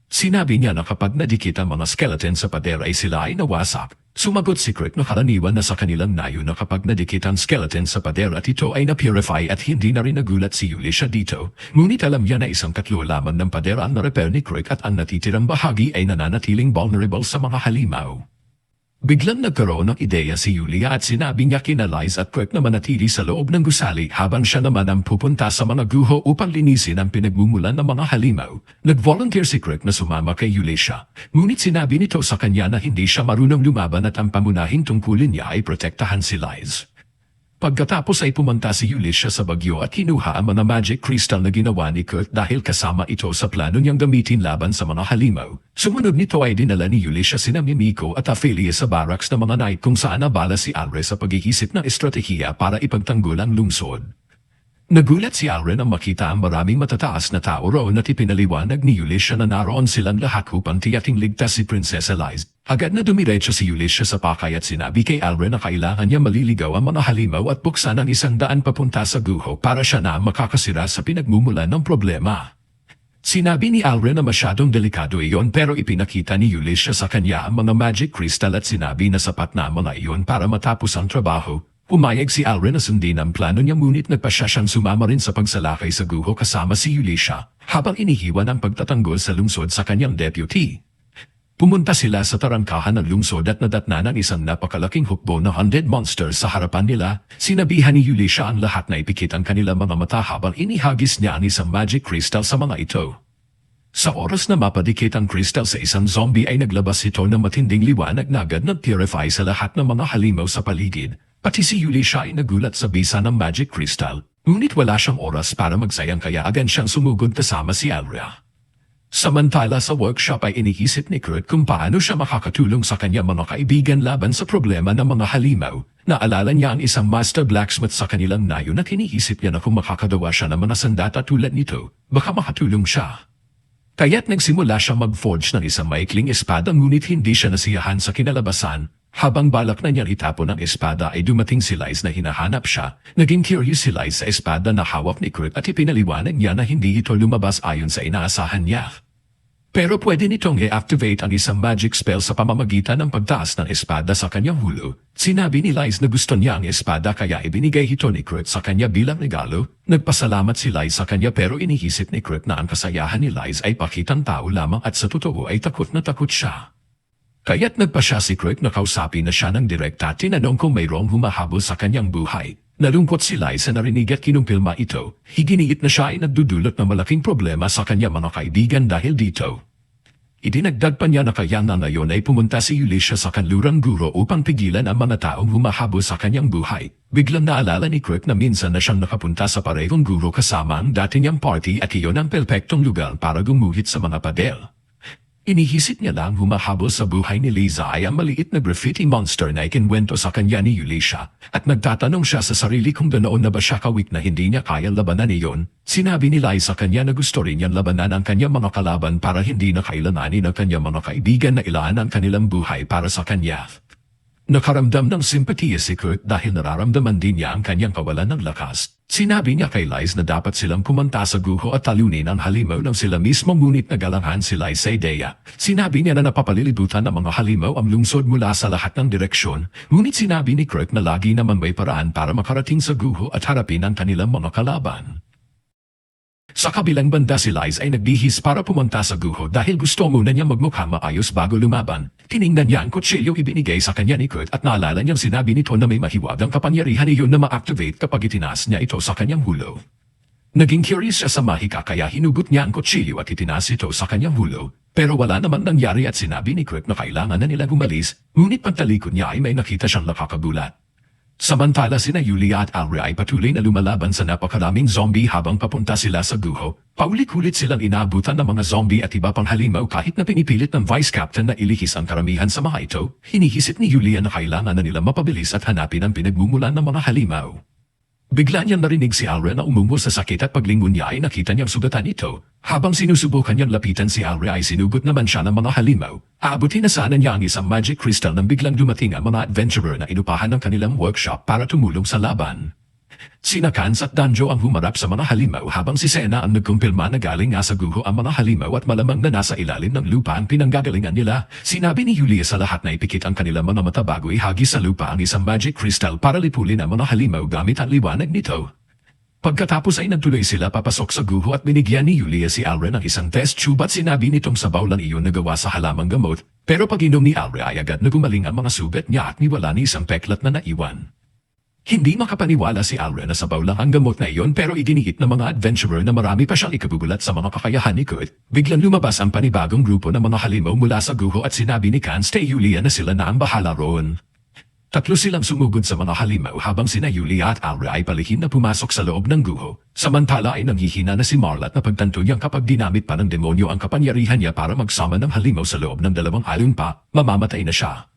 Sinabi niya na kapag nadikit ang mga skeleton sa pader ay sila ay nawasak. Sumagot si Kurt na karaniwan na sa kanilang nayo na kapag nadikit ang skeleton sa pader at ito ay na-purify at hindi na rin nagulat si Yulisha dito. Ngunit alam niya na isang katlo lamang ng pader ang na-repair ni Kurt at ang natitirang bahagi ay nananatiling vulnerable sa mga halimaw. Biglang nagkaroon ng ideya si Yulia at sinabi niya kina Lies at Kurt na manatili sa loob ng gusali habang siya naman ang pupunta sa mga guho upang linisin ang pinagmumulan ng mga halimaw. Nag-volunteer si Kurt na sumama kay Yulisha. Ngunit sinabi nito sa kanya na hindi siya marunong lumaban at ang pamunahing tungkulin niya ay protektahan si Lies. Pagkatapos ay pumunta si Yulisha sa bagyo at kinuha ang mga magic crystal na ginawa ni Kurt dahil kasama ito sa plano niyang gamitin laban sa mga halimaw. Sumunod nito ay dinala ni Yulisha sina Mimiko at Ophelia sa barracks ng mga knight kung saan nabala si Alre sa pag-iisip ng estratehiya para ipagtanggol ang lungsod. Nagulat si Alre nang makita ang maraming matataas na tao roon at ipinaliwanag ni Yulisha na naroon silang lahat upang tiyaking ligtas si Princess Lies. Agad na dumiretso si Yulisha sa pakay at sinabi kay Alre na kailangan niya maliligaw ang mga halimaw at buksan ang 100 papunta sa guho para siya na makakasira sa pinagmumulan ng problema. Sinabi ni Alre na masyadong delikado iyon pero ipinakita ni Yulisha sa kanya ang mga magic crystal at sinabi na sapat na mga iyon para matapos ang trabaho. Pumayag si Alre na sundin ang plano niya ngunit nagpasya siyang sumama rin sa pagsalakay sa guho kasama si Yulisha habang inihiwan ang pagtatanggol sa lungsod sa kanyang deputy. Pumunta sila sa tarangkahan ng lungsod at nadatna ng isang napakalaking hukbo na 100 monsters sa harapan nila. Sinabihan ni Yulisha ang lahat na ipikit ang kanilang mga mata habang inihagis niya ang isang magic crystal sa mga ito. Sa oras na mapadikit ang crystal sa isang zombie ay naglabas ito ng matinding liwanag na agad nag-purify sa lahat ng mga halimaw sa paligid. Pati si Yulisha ay nagulat sa bisa ng magic crystal. Ngunit wala siyang oras para magsayang kaya agad siyang sumugod kasama si Alre. Samantala sa workshop ay iniisip ni Kurt kung paano siya makakatulong sa kanyang mga kaibigan laban sa problema ng mga halimaw. Naalala niya ang isang master blacksmith sa kanilang nayo na iniisip niya na kung makakagawa siya ng mga sandata tulad nito, baka makatulong siya. Kaya't nagsimula siya mag-forge ng isang maikling espada ngunit hindi siya nasiyahan sa kinalabasan. Habang balak na niyang itapon ang espada ay dumating si Lies na hinahanap siya. Naging curious si Lies sa espada na hawak ni Kurt at ipinaliwanag niya na hindi ito lumabas ayon sa inaasahan niya. Pero pwede nitong i-activate ang isang magic spell sa pamamagitan ng pagtaas ng espada sa kanyang hulo. Sinabi ni Lies na gusto niya ang espada kaya ibinigay ito ni Kurt sa kanya bilang regalo. Nagpasalamat si Lies sa kanya pero iniisip ni Kurt na ang kasayahan ni Lies ay pakitang tao lamang at sa totoo ay takot na takot siya. Kaya't nagpasya si Kurt na kausapin na siya ng direkta at tinanong kung mayroong humahabol sa kanyang buhay. Nalungkot si Lies na narinig at kinumpilma ito. Higiniit na siya ay nagdudulot ng malaking problema sa kanyang mga kaibigan dahil dito. Idinagdag pa niya na kaya na ngayon ay pumunta si Yulisha sa kanlurang guro upang pigilan ang mga taong humahabol sa kanyang buhay. Biglang naalala ni Kirk na minsan na siyang nakapunta sa parehong guro kasama ang dati niyang party at iyon ang perpektong lugar para gumuhit sa mga padel. Inihisip niya lang humahabol sa buhay ni Liza ay ang maliit na graffiti monster na ikinwento sa kanya ni Yulisha at nagtatanong siya sa sarili kung ganoon na ba siya kawik na hindi niya kaya labanan iyon. Sinabi ni Liza sa kanya na gusto rin niyang labanan ang kanyang mga kalaban para hindi na kailanganin ng kanyang mga kaibigan na ilaan ang kanilang buhay para sa kanya. Nakaramdam ng simpatiya si Kurt dahil nararamdaman din niya ang kanyang kawalan ng lakas. Sinabi niya kay Liz na dapat silang pumunta sa guho at talunin ang halimaw ng sila mismo ngunit nagalangan si Liz sa ideya. Sinabi niya na napapalilibutan ng mga halimaw ang lungsod mula sa lahat ng direksyon, ngunit sinabi ni Kurt na lagi naman may paraan para makarating sa guho at harapin ang kanilang mga kalaban. Sa kabilang banda si Liz ay nagbihis para pumunta sa guho dahil gusto muna niya magmukhang maayos bago lumaban. Tiningnan niya ang kutsilyo ibinigay sa kanya ni Kurt at naalala niyang sinabi nito na may mahiwagang kapangyarihan iyon na ma-activate kapag itinaas niya ito sa kanyang hulo. Naging curious siya sa mahika kaya hinugot niya ang kutsilyo at itinaas ito sa kanyang hulo. Pero wala naman nangyari at sinabi ni Kurt na kailangan na nila gumalis, ngunit pagtalikod niya ay may nakita siyang nakakagulat. Samantala sina Yulia at Alre ay patuloy na lumalaban sa napakaraming zombie habang papunta sila sa guho. Paulit-ulit silang inaabutan ng mga zombie at iba pang halimaw kahit na pinipilit ng Vice Captain na ilihis ang karamihan sa mga ito. Hinihisip ni Yulia na kailangan na nila mapabilis at hanapin ang pinagmumulan ng mga halimaw. Bigla niyang narinig si Alre na umungol sa sakit at paglingon niya ay nakita niyang sugatan ito. Habang sinusubukan niyang lapitan si Alre ay sinugot naman siya ng mga halimaw. Aabutin na sana niya ang isang magic crystal nang biglang dumating ang mga adventurer na inupahan ng kanilang workshop para tumulong sa laban. Sina Kans at Danjo ang humarap sa mga halimaw habang si Sena ang nagkumpirma na galing nga sa guho ang mga halimaw at malamang na nasa ilalim ng lupa ang pinanggagalingan nila. Sinabi ni Yulia sa lahat na ipikit ang kanilang mga mata bago ihagis sa lupa ang isang magic crystal para lipulin ang mga halimaw gamit ang liwanag nito. Pagkatapos ay nagtuloy sila papasok sa guho at binigyan ni Yulia si Alre ng isang test tube at sinabi nitong sabaw lang iyon na gawa sa halamang gamot. Pero pag inom ni Alre ay agad na gumaling ang mga sugat niya at niwala ni isang peklat na naiwan. Hindi makapaniwala si Alre na sabaw lang ang gamot na iyon pero idinihit ng mga adventurer na marami pa siyang ikabubulat sa mga kakayahan ni Kurt. Biglang lumabas ang panibagong grupo ng mga halimaw mula sa guho at sinabi ni Kans kay Yulia na sila na ang bahala roon. Tatlo silang sumugod sa mga halimaw habang sina Yulia at Alre ay palihim na pumasok sa loob ng guho. Samantala ay nanghihina na si Marla at napagtanto niyang kapag dinamit pa ng demonyo ang kapangyarihan niya para magsama ng halimaw sa loob ng dalawang alon pa, mamamatay na siya.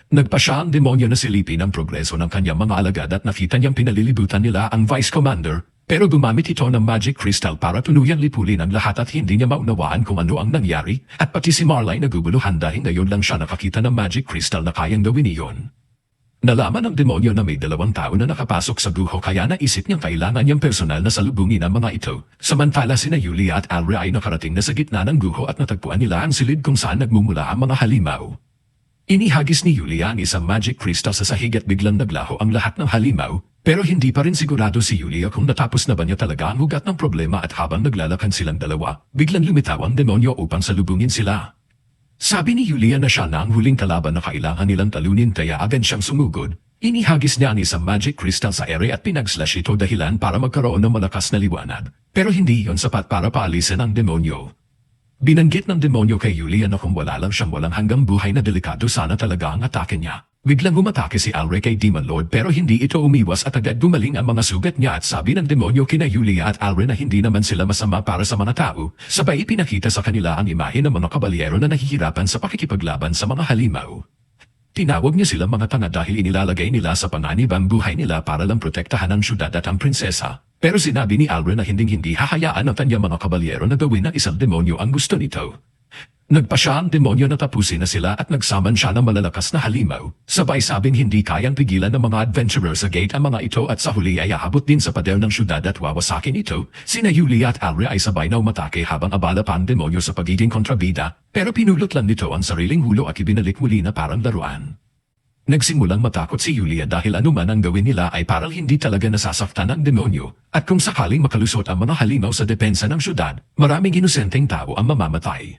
Nagpa siya ang demonyo na silipin ang progreso ng kanyang mga alagad at nakita niyang pinalilibutan nila ang Vice Commander, pero gumamit ito ng magic crystal para tunuyang lipulin ang lahat at hindi niya maunawaan kung ano ang nangyari, at pati si Marla ay naguguluhan dahil ngayon lang siya nakakita ng magic crystal na kayang gawin iyon. Nalaman ng demonyo na may 2 tao na nakapasok sa guho kaya naisip niyang kailangan niyang personal na salubungin ang mga ito. Samantala sina Yulia at Alre ay nakarating na sa gitna ng guho at natagpuan nila ang silid kung saan nagmumula ang mga halimaw. Inihagis ni Yulia ang isang magic crystal sa sahig at biglang naglaho ang lahat ng halimaw, pero hindi pa rin sigurado si Yulia kung natapos na ba niya talaga ang ugat ng problema at habang naglalakad silang dalawa, biglang lumitaw ang demonyo upang salubungin sila. Sabi ni Yulia na siya na ang huling kalaban na kailangan nilang talunin kaya agad siyang sumugod. Inihagis niya ang isang magic crystal sa ere at pinag-slash ito dahilan para magkaroon ng malakas na liwanag, pero hindi yon sapat para paalisin ang demonyo. Binanggit ng demonyo kay Yulia na kung wala lang siyang walang hanggang buhay na delikado sana talaga ang atake niya. Biglang umatake si Alre kay Demon Lord pero hindi ito umiwas at agad gumaling ang mga sugat niya at sabi ng demonyo kina Yulia at Alre na hindi naman sila masama para sa mga tao. Sabay ipinakita sa kanila ang imahe ng mga kabalyero na nahihirapan sa pakikipaglaban sa mga halimaw. Tinawag niya silang mga tanga dahil inilalagay nila sa panganib ang buhay nila para lang protektahan ang syudad at ang prinsesa. Pero sinabi ni Alre na hinding-hindi hahayaan ang kanyang mga kabalyero na gawin ng isang demonyo ang gusto nito. Nagpa siya ang demonyo na tapusin na sila at nagsaman siya ng malalakas na halimaw. Sabay sabing hindi kayang pigilan ng mga adventurer sa gate ang mga ito at sa huli ay aabot din sa pader ng syudad at wawasakin ito. Sina Yulia at Alre ay sabay na umatake habang abala pa ang demonyo sa pagiging kontrabida. Pero pinulot lang nito ang sariling hulo at ibinalik muli na parang laruan. Nagsimulang matakot si Yulia dahil anuman ang gawin nila ay parang hindi talaga nasasaktan ng demonyo, at kung sakaling makalusot ang mga halimaw sa depensa ng syudad, maraming inosenteng tao ang mamamatay.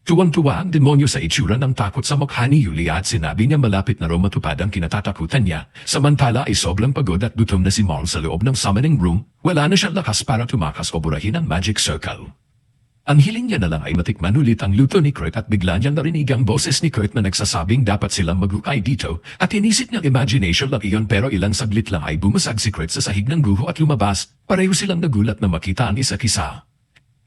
Tuwang-tuwa ang demonyo sa itsura ng takot sa mukha ni Yulia at sinabi niya malapit na raw matupad ang kinatatakutan niya, samantala ay sobrang pagod at gutom na si Marl sa loob ng summoning room, wala na siyang lakas para tumakas o burahin ang magic circle. Ang hiling niya na lang ay matikman ulit ang luto ni Kurt at bigla niyang narinig ang boses ni Kurt na nagsasabing dapat silang maghukay dito at inisip niyang imagination lang iyon pero ilang saglit lang ay bumasag si Kurt sa sahig ng guho at lumabas. Pareho silang nagulat na makita ang isa't isa.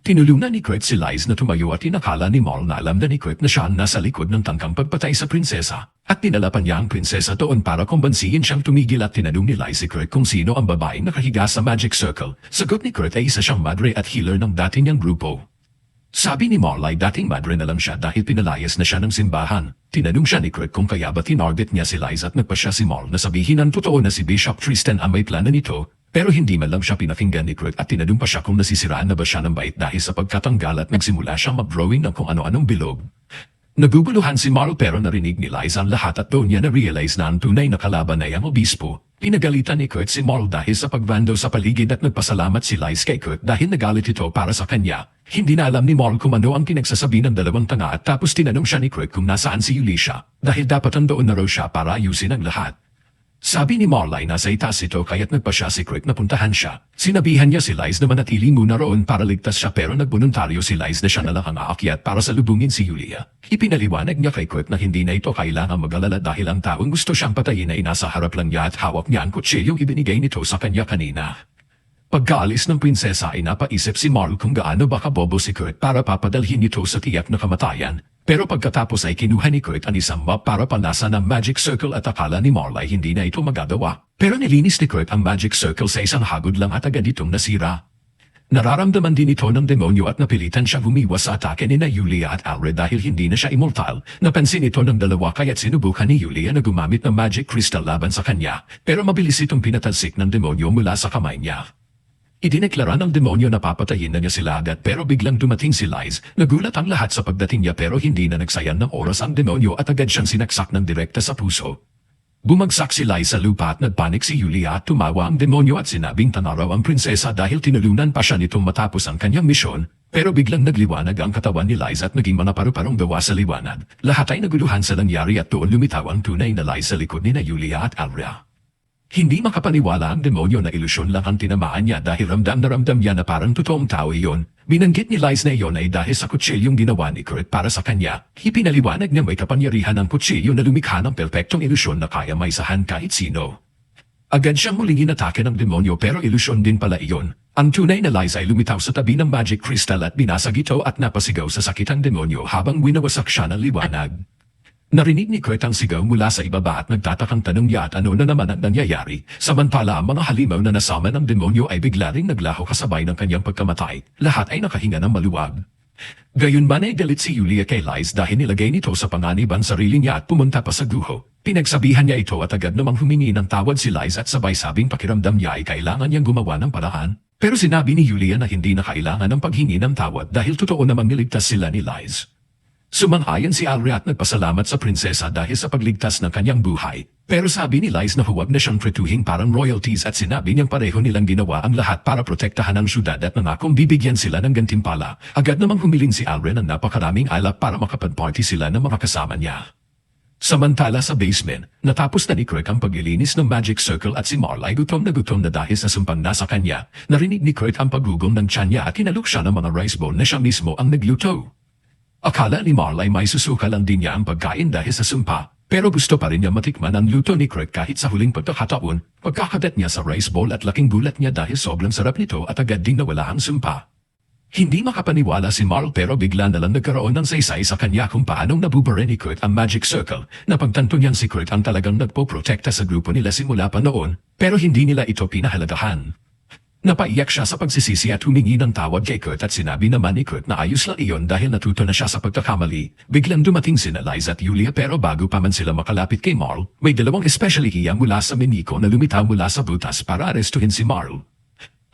Tinulungan ni Kurt si Liz na tumayo at inakala ni Mal na alam na ni Kurt na siya ang nasa likod ng tangkang pagpatay sa prinsesa at tinalapan niya ang prinsesa doon para kumbansihin siyang tumigil at tinanong ni Liz si Kurt kung sino ang babaeng nakahiga sa Magic Circle. Sagot ni Kurt ay isa siyang madre at healer ng dati niyang grupo. Sabi ni Marley dating madre na lang siya dahil pinalayas na siya ng simbahan. Tinanong siya ni Kurt kung kaya ba tinarget niya si Liz at nagpa siya si Marl na sabihin ang totoo na si Bishop Tristan ang may plano nito. Pero hindi man lang siya pinakinggan ni Kurt at tinanong pa siya kung nasisiraan na ba siya ng bait dahil sa pagkatanggal at nagsimula siyang mag-drawing ng kung ano-anong bilog. Naguguluhan si Marl pero narinig ni Liz ang lahat at doon niya na-realize na ang tunay na kalaban ay ang obispo. Pinagalitan ni Kurt si Marl dahil sa pagbando sa paligid at nagpasalamat si Liz kay Kurt dahil nagalit ito para sa kanya. Hindi na alam ni Marl kung ano ang pinagsasabi ng dalawang tanga at tapos tinanong siya ni Kurt kung nasaan si Elisha dahil dapat andoon na raw siya para ayusin ang lahat. Sabi ni Marley nasa itaas ito kaya't nagpa siya si Kurt na puntahan siya. Sinabihan niya si Liz na manatili muna roon para ligtas siya pero nagboluntaryo si Liz na siya na lang ang aakyat para salubungin si Yulia. Ipinaliwanag niya kay Kurt na hindi na ito kailangang mag-alala dahil ang taong gusto siyang patayin ay nasa harap lang niya at hawak niya ang kutsilyong ibinigay nito sa kanya kanina. Pagkaalis ng prinsesa ay napaisip si Marl kung gaano baka bobo si Kurt para papadalhin ito sa tiyak na kamatayan. Pero pagkatapos ay kinuha ni Kurt ang isang map para panasan ng Magic Circle at akala ni Marl ay hindi na ito magagawa. Pero nilinis ni Kurt ang Magic Circle sa isang hagod lang at agad itong nasira. Nararamdaman din ito ng demonyo at napilitan siyang umiwas sa atake ni na Yulia at Alred dahil hindi na siya immortal. Napansin ito ng dalawa kaya't sinubukan ni Yulia na gumamit ng Magic Crystal laban sa kanya. Pero mabilis itong pinatalsik ng demonyo mula sa kamay niya. Idineklara ng demonyo na papatayin na niya sila agad pero biglang dumating si Liz. Nagulat ang lahat sa pagdating niya pero hindi na nagsayang ng oras ang demonyo at agad siyang sinaksak ng direkta sa puso. Bumagsak si Liz sa lupa at nagpanik si Yulia at tumawa ang demonyo at sinabing tanaraw ang prinsesa dahil tinulunan pa siya nitong matapos ang kanyang misyon. Pero biglang nagliwanag ang katawan ni Liz at naging mga paru-parong gawa sa liwanag. Lahat ay naguluhan sa nangyari at doon lumitaw ang tunay na Liz sa likod ni na Yulia at Alria. Hindi makapaniwala ang demonyo na ilusyon lang ang tinamaan niya dahil ramdam na ramdam niya na parang totoong tao iyon. Binanggit ni Liz na iyon ay dahil sa kutsilyong ginawa ni Kurt para sa kanya. Ipinaliwanag niya may kapangyarihan ng kutsilyo na lumikha ng perpektong ilusyon na kaya maisahan kahit sino. Agad siyang muling inatake ng demonyo pero ilusyon din pala iyon. Ang tunay na Liz ay lumitaw sa tabi ng Magic Crystal at binasag ito at napasigaw sa sakit ang demonyo habang winawasak siya ng liwanag. Narinig ni Kurt ang sigaw mula sa ibaba at nagtatakang tanong niya at ano na naman ang nangyayari. Samantala ang mga halimaw na nasama ng demonyo ay bigla ring naglaho kasabay ng kanyang pagkamatay. Lahat ay nakahinga ng maluwag. Gayunman ay galit si Yulia kay Liz dahil nilagay nito sa panganib ang sarili niya at pumunta pa sa guho. Pinagsabihan niya ito at agad namang humingi ng tawad si Liz at sabay sabing pakiramdam niya ay kailangan niyang gumawa ng paraan. Pero sinabi ni Yulia na hindi na kailangan ng paghingi ng tawad dahil totoo namang niligtas sila ni Liz. Sumang-ayon si Alria at nagpasalamat sa prinsesa dahil sa pagligtas ng kanyang buhay. Pero sabi ni Liz na huwag na siyang tretuhin parang royalties at sinabi niyang pareho nilang ginawa ang lahat para protektahan ang syudad at nangakong bibigyan sila ng gantimpala. Agad namang humiling si Alria ng napakaraming alak para makapag-party sila ng mga kasama niya. Samantala sa basement, natapos na ni Kirk ang paglilinis ng Magic Circle at si Marl ay gutom na dahil sa sumpang nasa kanya. Narinig ni Kirk ang paggugong ng tiyan niya at kinalok siya ng mga rice bowl na siya mismo ang nagluto. Akala ni Marl ay may susukalan din niya ang pagkain dahil sa sumpa, pero gusto pa rin niya matikman ang luto ni Kirk kahit sa huling pagkakataon, pagkakagat niya sa rice bowl at laking gulat niya dahil sobrang sarap nito at agad ding nawala ang sumpa. Hindi makapaniwala si Marl pero bigla na lang nagkaroon ng saysay sa kanya kung paanong nabubura ni Kirk ang Magic Circle. Napagtanto niyang si Kirk ang talagang nagpo-protekta sa grupo nila simula pa noon, pero hindi nila ito pinahalagahan. Napaiyak siya sa pagsisisi at humingi ng tawad kay Kurt at sinabi naman ni Kurt na ayos lang iyon dahil natuto na siya sa pagkakamali. Biglang dumating sina Liz at Yulia pero bago pa man sila makalapit kay Marl, may dalawang especially hiya mula sa Meniko na lumitaw mula sa butas para arestuhin si Marl.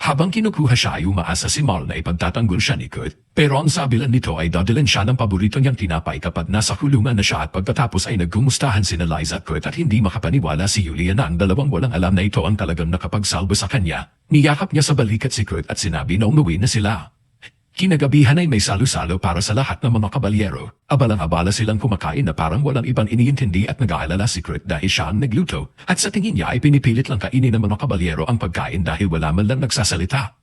Habang kinukuha siya ay umaasa si Marl na ipagtatanggol siya ni Kurt, pero ang sabi lang nito ay dadalhin siya ng paborito niyang tinapay kapag nasa kulungan na siya at pagkatapos ay nagkumustahan sina Liz at Kurt at hindi makapaniwala si Yulia na ang dalawang walang alam na ito ang talagang nakapagsalbo sa kanya. Niyakap niya sa balikat si Kurt at sinabi na umuwi na sila. Kinagabihan ay may salo-salo para sa lahat ng mga kabalyero. Abalang-abala silang kumakain na parang walang ibang iniintindi at nag-aalala si Kurt dahil siya ang nagluto. At sa tingin niya ay pinipilit lang kainin ng mga kabalyero ang pagkain dahil wala man lang nagsasalita.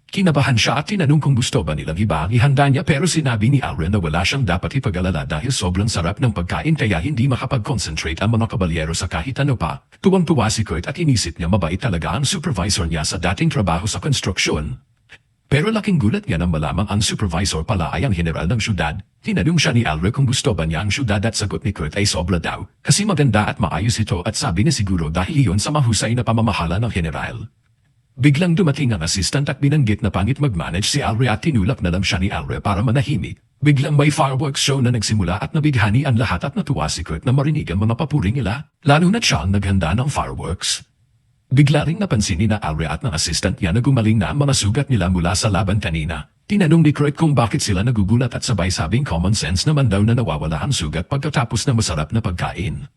Kinabahan siya at tinanong kung gusto ba nilang iba ang ihanda niya pero sinabi ni Alren na wala siyang dapat ipag-alala dahil sobrang sarap ng pagkain kaya hindi makapag-concentrate ang mga kabalyero sa kahit ano pa. Tuwang-tuwa si Kurt at inisip niya mabait talaga ang supervisor niya sa dating trabaho sa konstruksyon. Pero laking gulat niya nang malamang ang supervisor pala ay ang general ng syudad. Tinanong siya ni Alren kung gusto ba niya ang syudad at sagot ni Kurt ay sobra daw kasi maganda at maayos ito at sabi niya siguro dahil iyon sa mahusay na pamamahala ng general. Biglang dumating ang assistant at binanggit na pangit mag-manage si Alre at tinulak na lang siya ni Alre para manahimik. Biglang may fireworks show na nagsimula at nabighani ang lahat at natuwa si Kurt na marinig ang mga papuri nila, lalo na siya ang naghanda ng fireworks. Bigla ring napansin ni na Alre at ng assistant niya na gumaling na ang mga sugat nila mula sa laban kanina. Tinanong ni Kurt kung bakit sila nagugulat at sabay sabing common sense naman daw na nawawala ang sugat pagkatapos na masarap na pagkain.